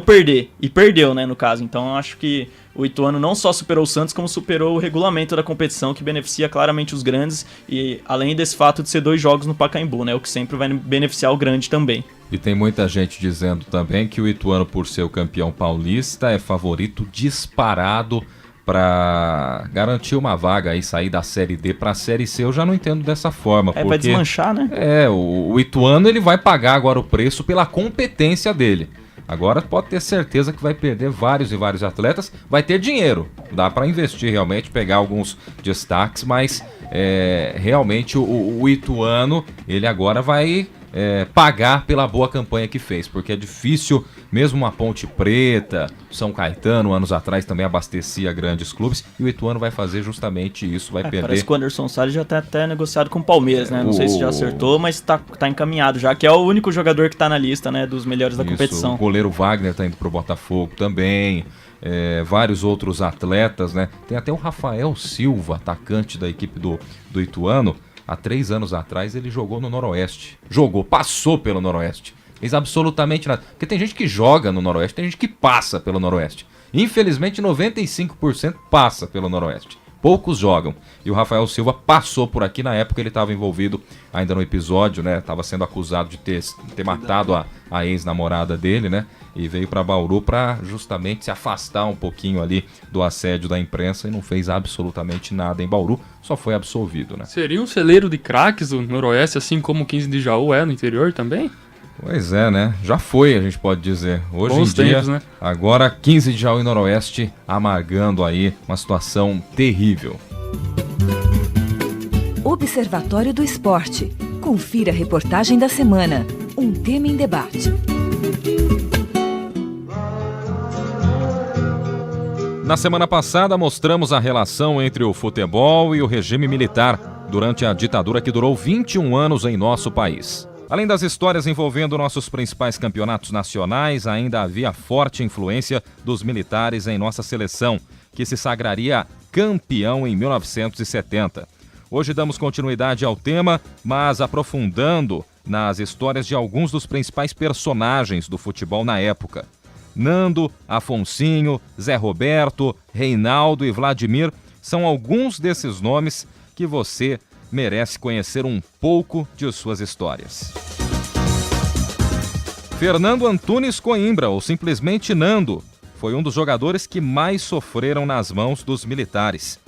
perder. E perdeu, né, no caso. Então eu acho que o Ituano não só superou o Santos, como superou o regulamento da competição, que beneficia claramente os grandes, e além desse fato de ser 2 jogos no Pacaembu, né, o que sempre vai beneficiar o grande também. E tem muita gente dizendo também que o Ituano, por ser o campeão paulista, é favorito disparado para garantir uma vaga e sair da Série D para a Série C. Eu já não entendo dessa forma. Porque vai desmanchar, né? O Ituano ele vai pagar agora o preço pela competência dele. Agora pode ter certeza que vai perder vários e vários atletas, vai ter dinheiro, dá para investir realmente, pegar alguns destaques, mas realmente o Ituano, ele agora vai pagar pela boa campanha que fez, porque é difícil, mesmo uma Ponte Preta, São Caetano, anos atrás também abastecia grandes clubes, e o Ituano vai fazer justamente isso, vai perder. Parece que o Anderson Salles já tá até negociado com o Palmeiras, né? Não sei se já acertou, mas tá encaminhado já, que é o único jogador que tá na lista, né, dos melhores da competição. O goleiro Wagner tá indo pro Botafogo também, vários outros atletas, né? Tem até o Rafael Silva, atacante da equipe do Ituano. Há 3 anos atrás ele jogou no Noroeste. Passou pelo Noroeste. Fez absolutamente nada. Porque tem gente que joga no Noroeste, tem gente que passa pelo Noroeste. Infelizmente 95% passa pelo Noroeste. Poucos jogam. E o Rafael Silva passou por aqui. Na época ele estava envolvido ainda no episódio, né? Estava sendo acusado de ter matado a ex-namorada dele, né? E veio para Bauru para justamente se afastar um pouquinho ali do assédio da imprensa e não fez absolutamente nada em Bauru, só foi absolvido, né? Seria um celeiro de craques do Noroeste, assim como o 15 de Jaú no interior também? Pois é, né? Já foi, a gente pode dizer. Hoje Bons em dia, tempos, né? Agora 15 de Jaú e Noroeste amargando aí uma situação terrível. O Observatório do Esporte. Confira a reportagem da semana. Um tema em debate. Na semana passada, mostramos a relação entre o futebol e o regime militar durante a ditadura que durou 21 anos em nosso país. Além das histórias envolvendo nossos principais campeonatos nacionais, ainda havia forte influência dos militares em nossa seleção, que se sagraria campeão em 1970. Hoje damos continuidade ao tema, mas aprofundando nas histórias de alguns dos principais personagens do futebol na época. Nando, Afonsinho, Zé Roberto, Reinaldo e Vladimir são alguns desses nomes que você merece conhecer um pouco de suas histórias. Fernando Antunes Coimbra, ou simplesmente Nando, foi um dos jogadores que mais sofreram nas mãos dos militares.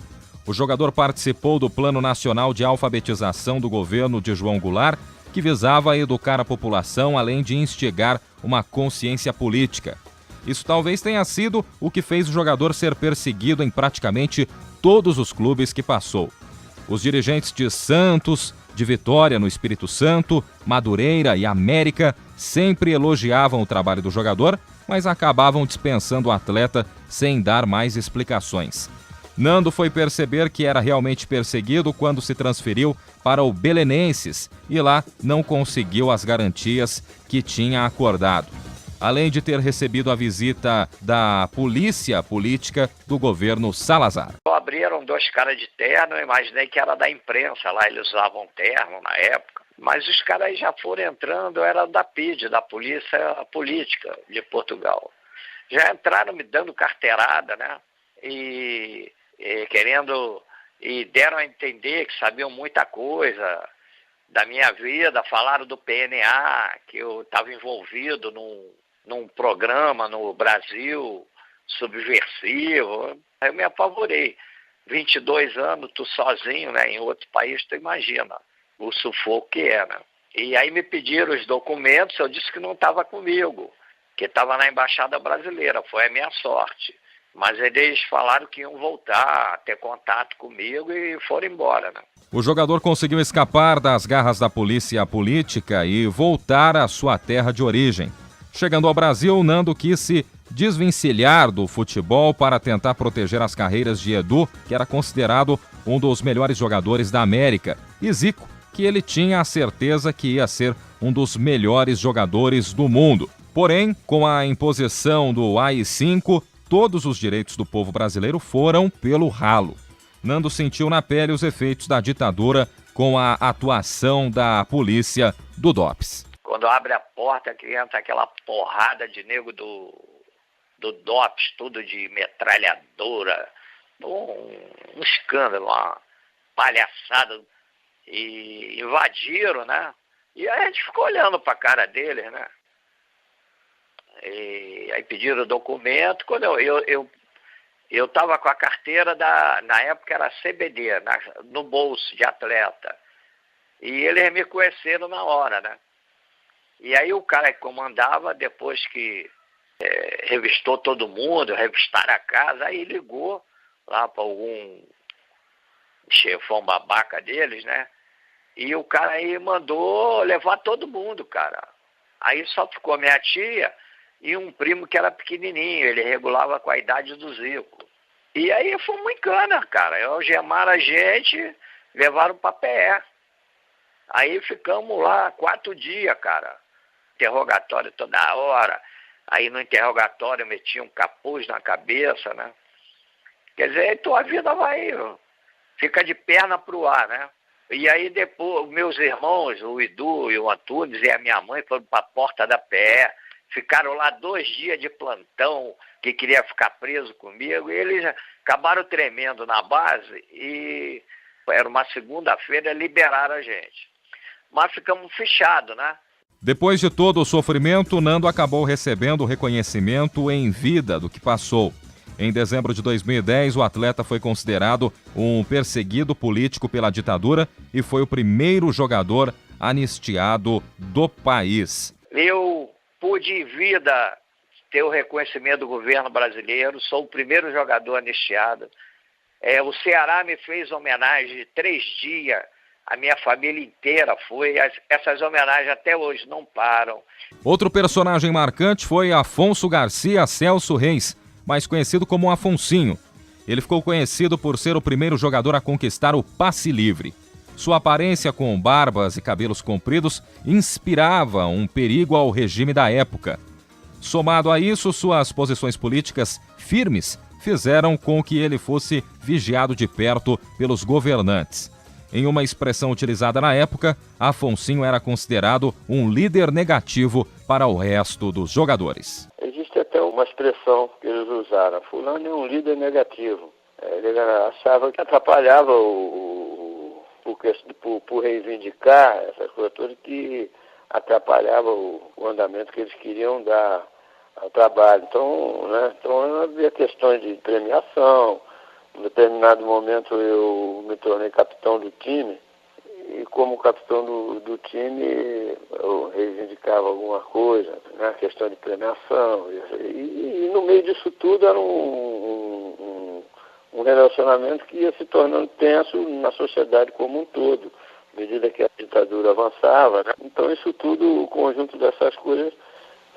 O jogador participou do Plano Nacional de Alfabetização do governo de João Goulart, que visava educar a população além de instigar uma consciência política. Isso talvez tenha sido o que fez o jogador ser perseguido em praticamente todos os clubes que passou. Os dirigentes de Santos, de Vitória no Espírito Santo, Madureira e América sempre elogiavam o trabalho do jogador, mas acabavam dispensando o atleta sem dar mais explicações. Nando foi perceber que era realmente perseguido quando se transferiu para o Belenenses e lá não conseguiu as garantias que tinha acordado. Além de ter recebido a visita da polícia política do governo Salazar. Abriram 2 caras de terno, eu imaginei que era da imprensa, lá eles usavam terno na época. Mas os caras já foram entrando, era da PID, da Polícia Política de Portugal. Já entraram me dando carteirada, né? E querendo, e deram a entender que sabiam muita coisa da minha vida, falaram do PNA, que eu estava envolvido num programa no Brasil subversivo. Eu me apavorei. 22 anos, tu sozinho, né, em outro país, tu imagina o sufoco que era. E aí me pediram os documentos, eu disse que não estava comigo, que estava na Embaixada Brasileira, foi a minha sorte. Mas eles falaram que iam voltar a ter contato comigo e foram embora, né? O jogador conseguiu escapar das garras da polícia política e voltar à sua terra de origem. Chegando ao Brasil, Nando quis se desvencilhar do futebol para tentar proteger as carreiras de Edu, que era considerado um dos melhores jogadores da América, e Zico, que ele tinha a certeza que ia ser um dos melhores jogadores do mundo. Porém, com a imposição do AI-5, todos os direitos do povo brasileiro foram pelo ralo. Nando sentiu na pele os efeitos da ditadura com a atuação da polícia do DOPS. Quando abre a porta, que entra aquela porrada de nego do DOPS, tudo de metralhadora, um escândalo, uma palhaçada, e invadiram, né? E aí a gente ficou olhando para a cara deles, né? E aí pediram o documento. Quando eu estava com a carteira na época era CBD, no bolso de atleta, e eles me conheceram na hora, né? E aí o cara que comandava, depois que revistou todo mundo, revistaram a casa, aí ligou lá para algum chefão babaca deles, né? E o cara aí mandou levar todo mundo, cara. Aí só ficou minha tia e um primo que era pequenininho, ele regulava com a idade do Zico. E aí fomos em cana, cara. Algemaram a gente, levaram para PE. Aí ficamos lá 4 dias, cara. Interrogatório toda hora. Aí no interrogatório metiam um capuz na cabeça, né? Quer dizer, tua vida vai... Fica de perna pro ar, né? E aí depois, meus irmãos, o Edu e o Antunes e a minha mãe foram para a porta da PE. Ficaram lá 2 dias de plantão, que queria ficar preso comigo. E eles acabaram tremendo na base e era uma segunda-feira, liberaram a gente. Mas ficamos fechados, né? Depois de todo o sofrimento, Nando acabou recebendo o reconhecimento em vida do que passou. Em dezembro de 2010, o atleta foi considerado um perseguido político pela ditadura e foi o primeiro jogador anistiado do país. Eu pude em vida ter o reconhecimento do governo brasileiro, sou o primeiro jogador anistiado. O Ceará me fez homenagem de 3 dias a minha família inteira foi. Essas homenagens até hoje não param. Outro personagem marcante foi Afonso Garcia Celso Reis, mais conhecido como Afonsinho. Ele ficou conhecido por ser o primeiro jogador a conquistar o passe livre. Sua aparência com barbas e cabelos compridos inspirava um perigo ao regime da época. Somado a isso, suas posições políticas firmes fizeram com que ele fosse vigiado de perto pelos governantes. Em uma expressão utilizada na época, Afonsinho era considerado um líder negativo para o resto dos jogadores. Existe até uma expressão que eles usaram: fulano é um líder negativo. Ele achava que atrapalhava por reivindicar essas coisas todas, que atrapalhava o andamento que eles queriam dar ao trabalho. Então havia questões de premiação. Em determinado momento eu me tornei capitão do time, e como capitão do time eu reivindicava alguma coisa, né, questão de premiação. E no meio disso tudo era um relacionamento que ia se tornando tenso na sociedade como um todo, à medida que a ditadura avançava, né? Então isso tudo, o conjunto dessas coisas,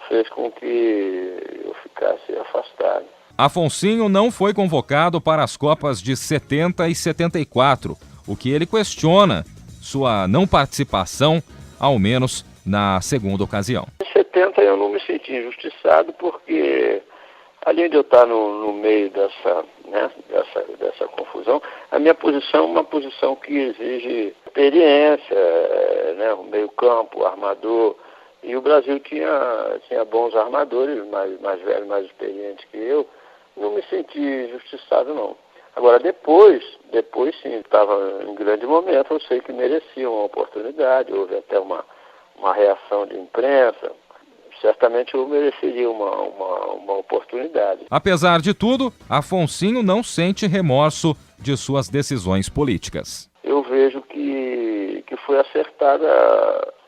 fez com que eu ficasse afastado. Afonsinho não foi convocado para as Copas de 70 e 74, o que ele questiona sua não participação, ao menos na segunda ocasião. Em 70 eu não me senti injustiçado, porque além de eu estar no meio dessa confusão, a minha posição é uma posição que exige experiência, né, o meio-campo, o armador. E o Brasil tinha bons armadores, mais velhos, mais experientes que eu. Não me senti injustiçado, não. Agora, depois sim, estava em grande momento, eu sei que merecia uma oportunidade, houve até uma reação de imprensa. Certamente eu mereceria uma oportunidade. Apesar de tudo, Afonsinho não sente remorso de suas decisões políticas. Eu vejo que foi acertada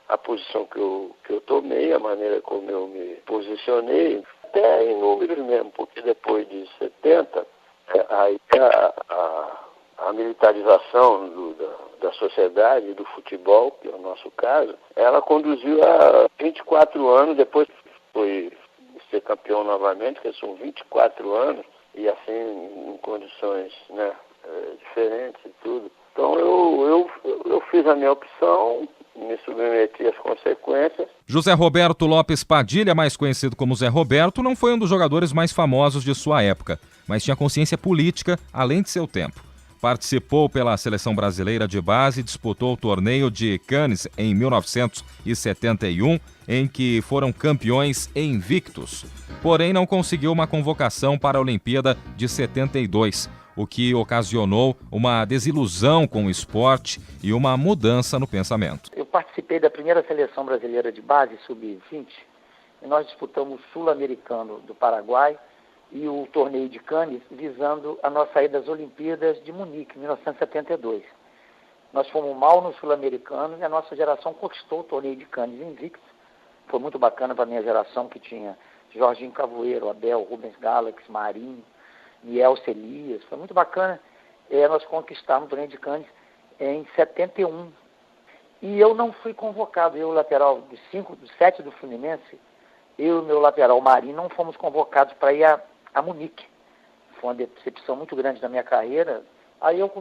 a posição que eu tomei, a maneira como eu me posicionei, até em números mesmo, porque depois de 70, aí a militarização da sociedade, do futebol, que é o nosso caso, ela conduziu a 24 anos, depois foi ser campeão novamente, que são 24 anos, e assim em condições, né, diferentes e tudo. Então eu fiz a minha opção, me submeti às consequências. José Roberto Lopes Padilha, mais conhecido como Zé Roberto, não foi um dos jogadores mais famosos de sua época, mas tinha consciência política além de seu tempo. Participou pela seleção brasileira de base e disputou o torneio de Cannes em 1971, em que foram campeões invictos. Porém, não conseguiu uma convocação para a Olimpíada de 72, o que ocasionou uma desilusão com o esporte e uma mudança no pensamento. Eu participei da primeira seleção brasileira de base, sub-20, e nós disputamos o Sul-Americano do Paraguai e o torneio de Cannes, visando a nossa ida às Olimpíadas de Munique, em 1972. Nós fomos mal no Sul-Americano e a nossa geração conquistou o torneio de Cannes invicto. Foi muito bacana para a minha geração, que tinha Jorginho Cavoeiro, Abel, Rubens Galax, Marinho, Miel Celias. Foi muito bacana. Nós conquistamos o torneio de Cannes em 71. E eu não fui convocado. Eu, lateral dos 7 do Fluminense, eu e o meu lateral Marinho não fomos convocados para ir a Munique. Foi uma decepção muito grande na minha carreira. Aí eu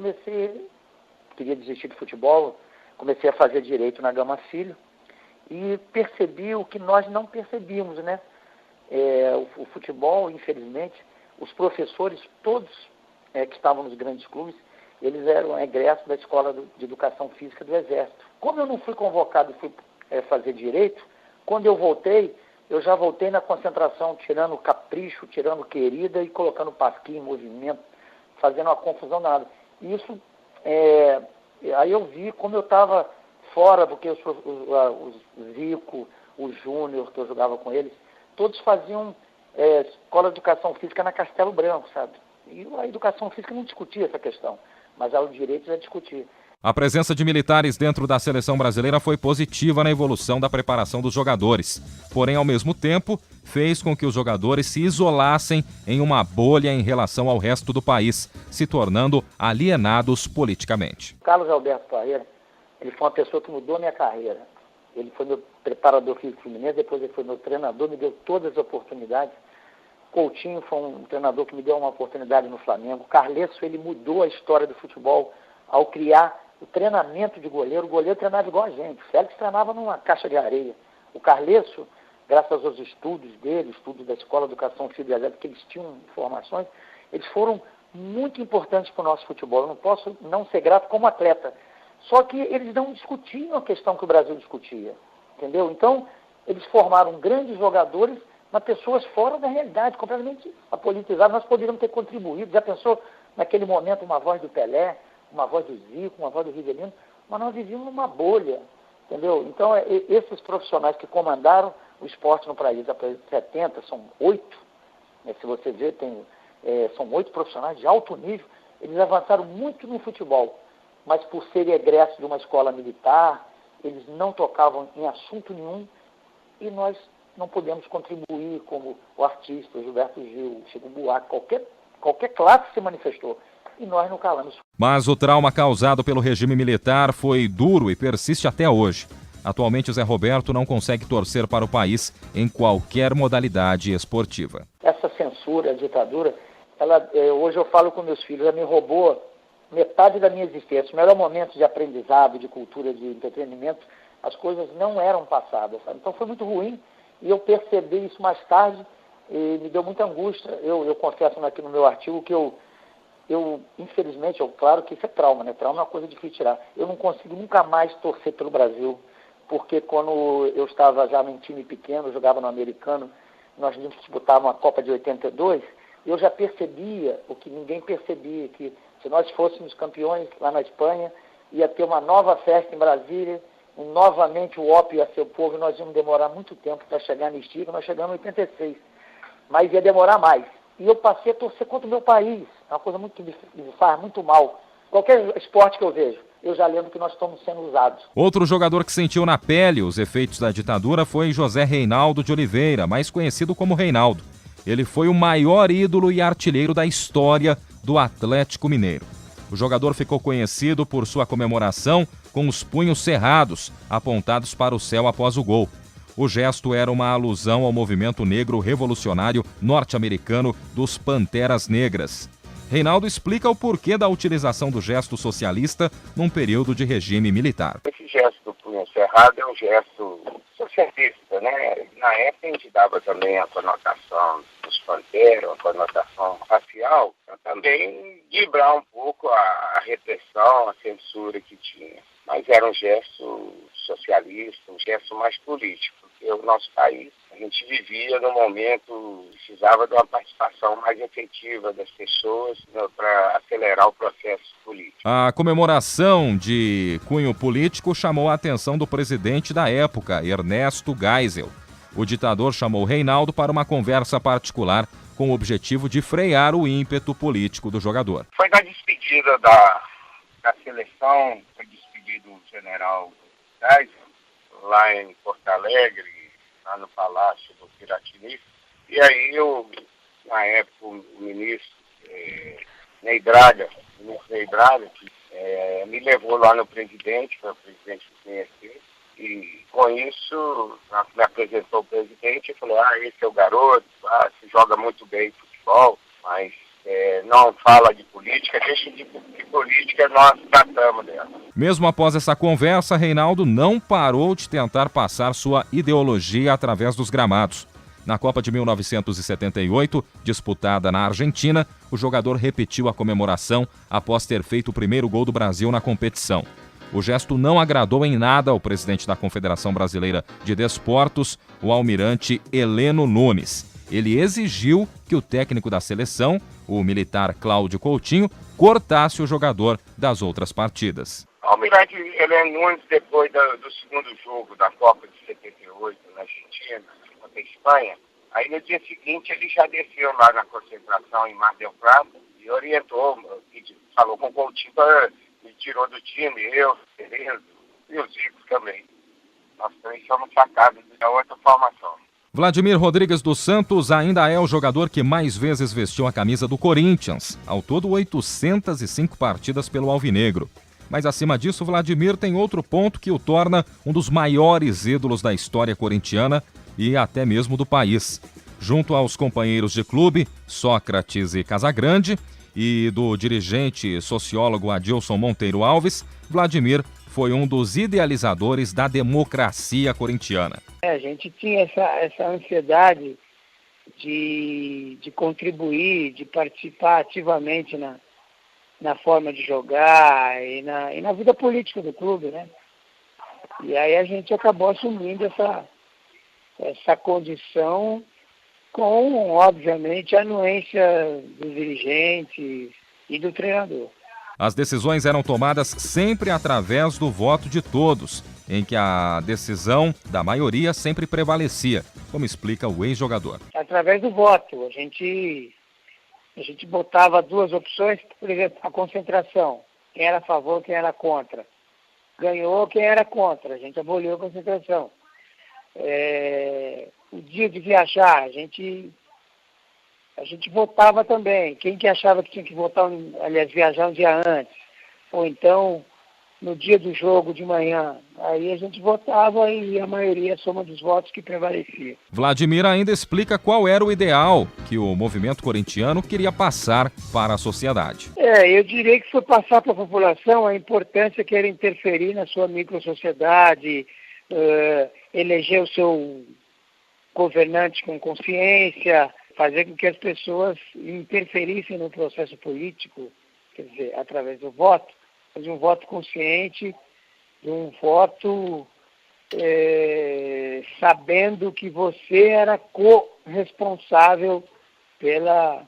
queria desistir do futebol, comecei a fazer direito na Gama Filho e percebi o que nós não percebíamos, né? O futebol, infelizmente, os professores, todos que estavam nos grandes clubes, eles eram egressos da Escola de Educação Física do Exército. Como eu não fui convocado e fui fazer direito, quando eu voltei, eu já voltei na concentração, tirando capricho, tirando querida e colocando pasquinha em movimento, fazendo uma confusão nada. Isso, aí eu vi como eu estava fora, porque o Zico, o Júnior, que eu jogava com eles, todos faziam escola de educação física na Castelo Branco, sabe? E a educação física não discutia essa questão, mas o direito já discutia. A presença de militares dentro da seleção brasileira foi positiva na evolução da preparação dos jogadores. Porém, ao mesmo tempo, fez com que os jogadores se isolassem em uma bolha em relação ao resto do país, se tornando alienados politicamente. Carlos Alberto Parreira Ele foi uma pessoa que mudou a minha carreira. Ele foi meu preparador físico fluminense, depois ele foi meu treinador, me deu todas as oportunidades. Coutinho foi um treinador que me deu uma oportunidade no Flamengo. Carlesso, ele mudou a história do futebol ao criar o treinamento de goleiro. O goleiro treinava igual a gente. O Félix treinava numa caixa de areia. O Carlesso, graças aos estudos dele, estudos da Escola de Educação Física e Atlética, que eles tinham informações, eles foram muito importantes para o nosso futebol. Eu não posso não ser grato como atleta. Só que eles não discutiam a questão que o Brasil discutia, entendeu? Então, eles formaram grandes jogadores, mas pessoas fora da realidade, completamente apolitizadas. Nós poderíamos ter contribuído. Já pensou, naquele momento, uma voz do Pelé, uma voz do Zico, uma voz do Rivelino, mas nós vivíamos numa bolha, entendeu? Então, esses profissionais que comandaram o esporte no país, há 70, são 8, né, se você ver, são 8 profissionais de alto nível, eles avançaram muito no futebol. Mas por serem egressos de uma escola militar, eles não tocavam em assunto nenhum e nós não podemos contribuir como o artista, o Gilberto Gil, o Chico Buarque, qualquer classe se manifestou e nós não calamos. Mas o trauma causado pelo regime militar foi duro e persiste até hoje. Atualmente, o Zé Roberto não consegue torcer para o país em qualquer modalidade esportiva. Essa censura, a ditadura, hoje eu falo com meus filhos, ela me roubou metade da minha existência. O melhor momento de aprendizado, de cultura, de entretenimento, as coisas não eram passadas, sabe? Então foi muito ruim e eu percebi isso mais tarde e me deu muita angústia. Eu confesso aqui no meu artigo que eu infelizmente, claro que isso é trauma, né? Trauma é uma coisa difícil de tirar. Eu não consigo nunca mais torcer pelo Brasil, porque quando eu estava já num time pequeno, jogava no americano, nós disputávamos a Copa de 82, eu já percebia o que ninguém percebia, que se nós fôssemos campeões lá na Espanha, ia ter uma nova festa em Brasília, e novamente o ópio ia ser o povo, e nós íamos demorar muito tempo para chegar no estímulo, nós chegamos em 86, mas ia demorar mais. E eu passei a torcer contra o meu país, é uma coisa que me faz muito mal. Qualquer esporte que eu vejo, eu já lembro que nós estamos sendo usados. Outro jogador que sentiu na pele os efeitos da ditadura foi José Reinaldo de Oliveira, mais conhecido como Reinaldo. Ele foi o maior ídolo e artilheiro da história do Atlético Mineiro. O jogador ficou conhecido por sua comemoração com os punhos cerrados, apontados para o céu após o gol. O gesto era uma alusão ao movimento negro revolucionário norte-americano dos Panteras Negras. Reinaldo explica o porquê da utilização do gesto socialista num período de regime militar. Esse gesto do punho cerrado é um gesto socialista, né? Na época a gente dava também a conotação dos panteras, a conotação racial, para também livrar um pouco a repressão, a censura que tinha. Mas era um gesto socialista, um gesto mais político, porque o nosso país, a gente vivia num momento, precisava de uma participação mais efetiva das pessoas para acelerar o processo político. A comemoração de cunho político chamou a atenção do presidente da época, Ernesto Geisel. O ditador chamou Reinaldo para uma conversa particular com o objetivo de frear o ímpeto político do jogador. Foi na despedida da seleção, foi despedido o general Geisel, lá em Porto Alegre, lá no Palácio do Piratini. E aí, na época, o ministro Ney Braga, me levou lá no presidente, para o presidente me conhecer. E com isso, me apresentou o presidente e falou, esse é o garoto, se joga muito bem futebol, mas não fala de política, deixa de política, nós tratamos dela. Mesmo após essa conversa, Reinaldo não parou de tentar passar sua ideologia através dos gramados. Na Copa de 1978, disputada na Argentina, o jogador repetiu a comemoração após ter feito o primeiro gol do Brasil na competição. O gesto não agradou em nada ao presidente da Confederação Brasileira de Desportos, o almirante Heleno Nunes. Ele exigiu que o técnico da seleção, o militar Cláudio Coutinho, cortasse o jogador das outras partidas. O almirante Heleno Nunes, depois do segundo jogo da Copa de 78 na Argentina, contra a Espanha, aí no dia seguinte ele já desceu lá na concentração em Mar del Plata e orientou, falou com o Coutinho, me tirou do time, eu, Cerezo e os Zico também. Nós três somos sacados da outra formação. Vladimir Rodrigues dos Santos ainda é o jogador que mais vezes vestiu a camisa do Corinthians, ao todo 805 partidas pelo Alvinegro. Mas acima disso, Vladimir tem outro ponto que o torna um dos maiores ídolos da história corintiana e até mesmo do país. Junto aos companheiros de clube, Sócrates e Casagrande, e do dirigente sociólogo Adilson Monteiro Alves, Vladimir foi um dos idealizadores da democracia corintiana. A gente tinha essa ansiedade de contribuir, de participar ativamente na forma de jogar e na vida política do clube, né? E aí a gente acabou assumindo essa condição com, obviamente, a anuência dos dirigentes e do treinador. As decisões eram tomadas sempre através do voto de todos, em que a decisão da maioria sempre prevalecia, como explica o ex-jogador. Através do voto, a gente botava duas opções, por exemplo, a concentração, quem era a favor, quem era contra. Ganhou quem era contra, a gente aboliu a concentração. O dia de viajar, a gente votava também. Quem que achava que tinha que viajar um dia antes, ou então no dia do jogo de manhã, aí a gente votava e a maioria, a soma dos votos que prevalecia. Vladimir ainda explica qual era o ideal que o movimento corintiano queria passar para a sociedade. Eu diria que foi passar para a população a importância que era interferir na sua microsociedade, eleger o seu governante com consciência, fazer com que as pessoas interferissem no processo político, quer dizer, através do voto, de um voto consciente, de um voto sabendo que você era corresponsável pela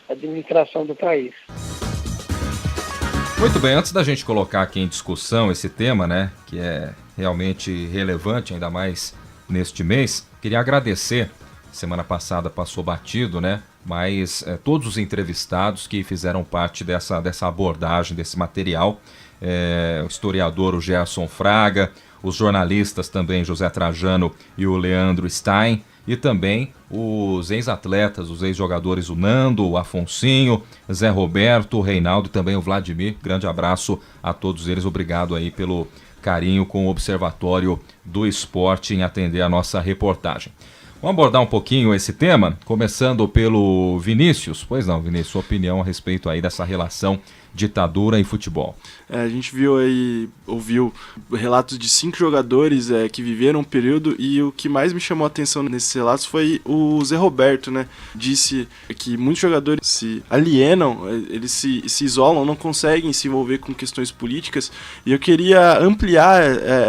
administração do país. Muito bem, antes da gente colocar aqui em discussão esse tema, né, que é realmente relevante, ainda mais neste mês, queria agradecer. Semana passada passou batido, né? Mas todos os entrevistados que fizeram parte dessa abordagem, desse material, o historiador o Gerson Fraga, os jornalistas também José Trajano e o Leandro Stein, e também os ex-atletas, os ex-jogadores, o Nando, o Afonsinho, Zé Roberto, o Reinaldo e também o Vladimir. Grande abraço a todos eles, obrigado aí pelo carinho com o Observatório do Esporte em atender a nossa reportagem. Vamos abordar um pouquinho esse tema, começando pelo Vinícius. Pois não, Vinícius, sua opinião a respeito aí dessa relação ditadura e futebol. A gente ouviu relatos de 5 jogadores que viveram um período, e o que mais me chamou a atenção nesses relatos foi o Zé Roberto, né? Disse que muitos jogadores se alienam, eles se isolam, não conseguem se envolver com questões políticas, e eu queria ampliar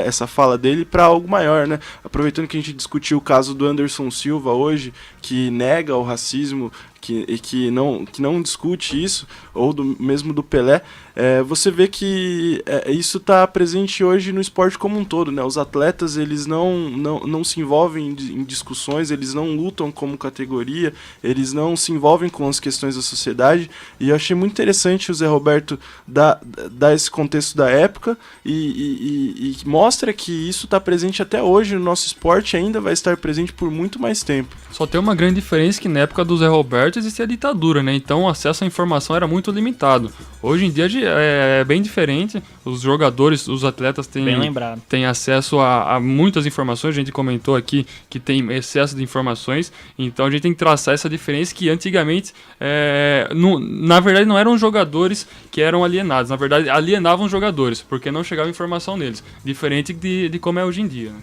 essa fala dele para algo maior, né? Aproveitando que a gente discutiu o caso do Anderson Silva hoje, que nega o racismo, que não discute isso, ou mesmo do Pelé, você vê que isso está presente hoje no esporte como um todo, né? Os atletas, eles não se envolvem em discussões, eles não lutam como categoria, eles não se envolvem com as questões da sociedade, e eu achei muito interessante o Zé Roberto dar esse contexto da época e mostra que isso está presente até hoje no nosso esporte, ainda vai estar presente por muito mais tempo. Só tem uma grande diferença, que na época do Zé Roberto existia a ditadura, né? Então o acesso à informação era muito limitado. Hoje em dia é bem diferente. Os jogadores, os atletas têm acesso a muitas informações. A gente comentou aqui que tem excesso de informações. Então a gente tem que traçar essa diferença, que antigamente, na verdade, não eram jogadores que eram alienados. Na verdade, alienavam os jogadores, porque não chegava informação neles. Diferente de como é hoje em dia, né?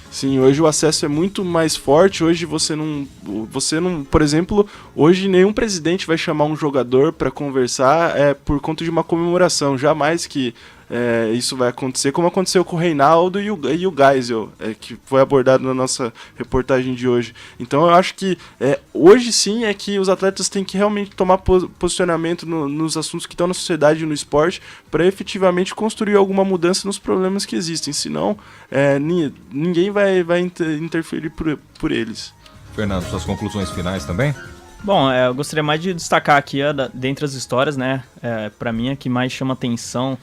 Sim, hoje o acesso é muito mais forte. Hoje você não, por exemplo, hoje nenhum presidente vai chamar um jogador para conversar por conta de uma comemoração. Jamais que isso vai acontecer, como aconteceu com o Reinaldo e o Geisel, que foi abordado na nossa reportagem de hoje. Então eu acho que hoje sim é que os atletas têm que realmente tomar posicionamento nos assuntos que estão na sociedade e no esporte, para efetivamente construir alguma mudança nos problemas que existem. Senão ninguém vai interferir por eles. Fernando, suas conclusões finais também? Bom, eu gostaria mais de destacar aqui, dentre as histórias, né, para mim, a que mais chama atenção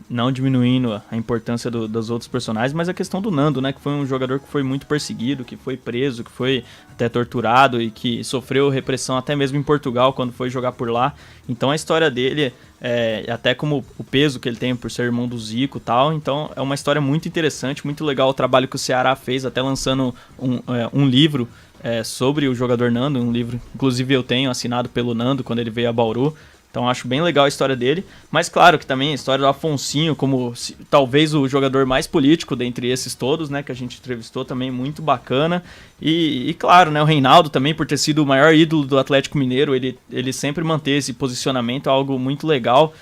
não diminuindo a importância dos outros personagens, mas a questão do Nando, né, que foi um jogador que foi muito perseguido, que foi preso, que foi até torturado e que sofreu repressão até mesmo em Portugal quando foi jogar por lá. Então a história dele, até como o peso que ele tem por ser irmão do Zico e tal, então é uma história muito interessante, muito legal o trabalho que o Ceará fez, até lançando um livro sobre o jogador Nando, um livro, inclusive eu tenho, assinado pelo Nando quando ele veio a Bauru. Então acho bem legal a história dele, mas claro que também a história do Afonsinho, como talvez o jogador mais político dentre esses todos, né, que a gente entrevistou, também muito bacana. E claro, né, o Reinaldo também, por ter sido o maior ídolo do Atlético Mineiro, ele sempre manteve esse posicionamento, algo muito legal,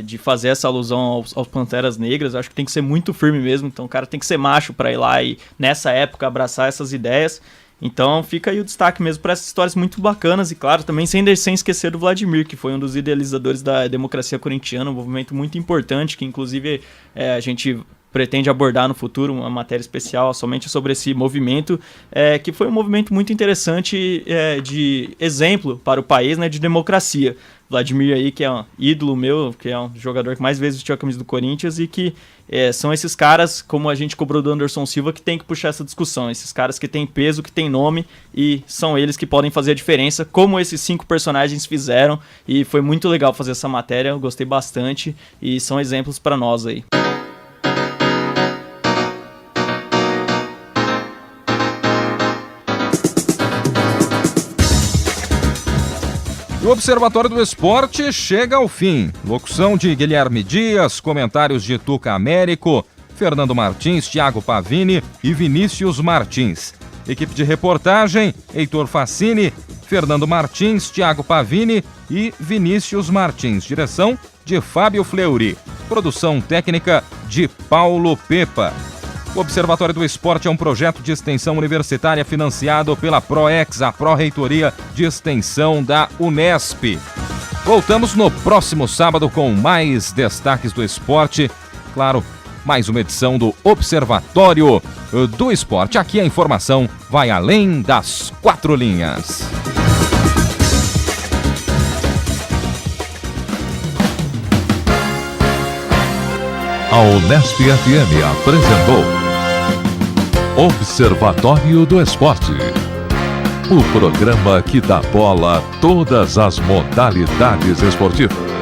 de fazer essa alusão aos Panteras Negras. Eu acho que tem que ser muito firme mesmo, então o cara tem que ser macho para ir lá e nessa época abraçar essas ideias. Então fica aí o destaque mesmo para essas histórias muito bacanas e, claro, também sem esquecer do Vladimir, que foi um dos idealizadores da democracia corintiana, um movimento muito importante, que inclusive a gente pretende abordar no futuro uma matéria especial somente sobre esse movimento, que foi um movimento muito interessante, de exemplo para o país, né, de democracia. Vladimir aí, que é um ídolo meu, que é um jogador que mais vezes vestiu a camisa do Corinthians e que são esses caras, como a gente cobrou do Anderson Silva, que tem que puxar essa discussão. Esses caras que têm peso, que têm nome e são eles que podem fazer a diferença, como esses 5 personagens fizeram. E foi muito legal fazer essa matéria, eu gostei bastante e são exemplos para nós aí. O Observatório do Esporte chega ao fim. Locução de Guilherme Dias, comentários de Tuca Américo, Fernando Martins, Thiago Pavini e Vinícius Martins. Equipe de reportagem, Heitor Facini, Fernando Martins, Thiago Pavini e Vinícius Martins. Direção de Fábio Fleury. Produção técnica de Paulo Pepa. O Observatório do Esporte é um projeto de extensão universitária financiado pela ProEx, a Pró-Reitoria de Extensão da Unesp. Voltamos no próximo sábado com mais destaques do esporte. Claro, mais uma edição do Observatório do Esporte. Aqui a informação vai além das 4 linhas. A Unesp FM apresentou Observatório do Esporte, o programa que dá bola a todas as modalidades esportivas.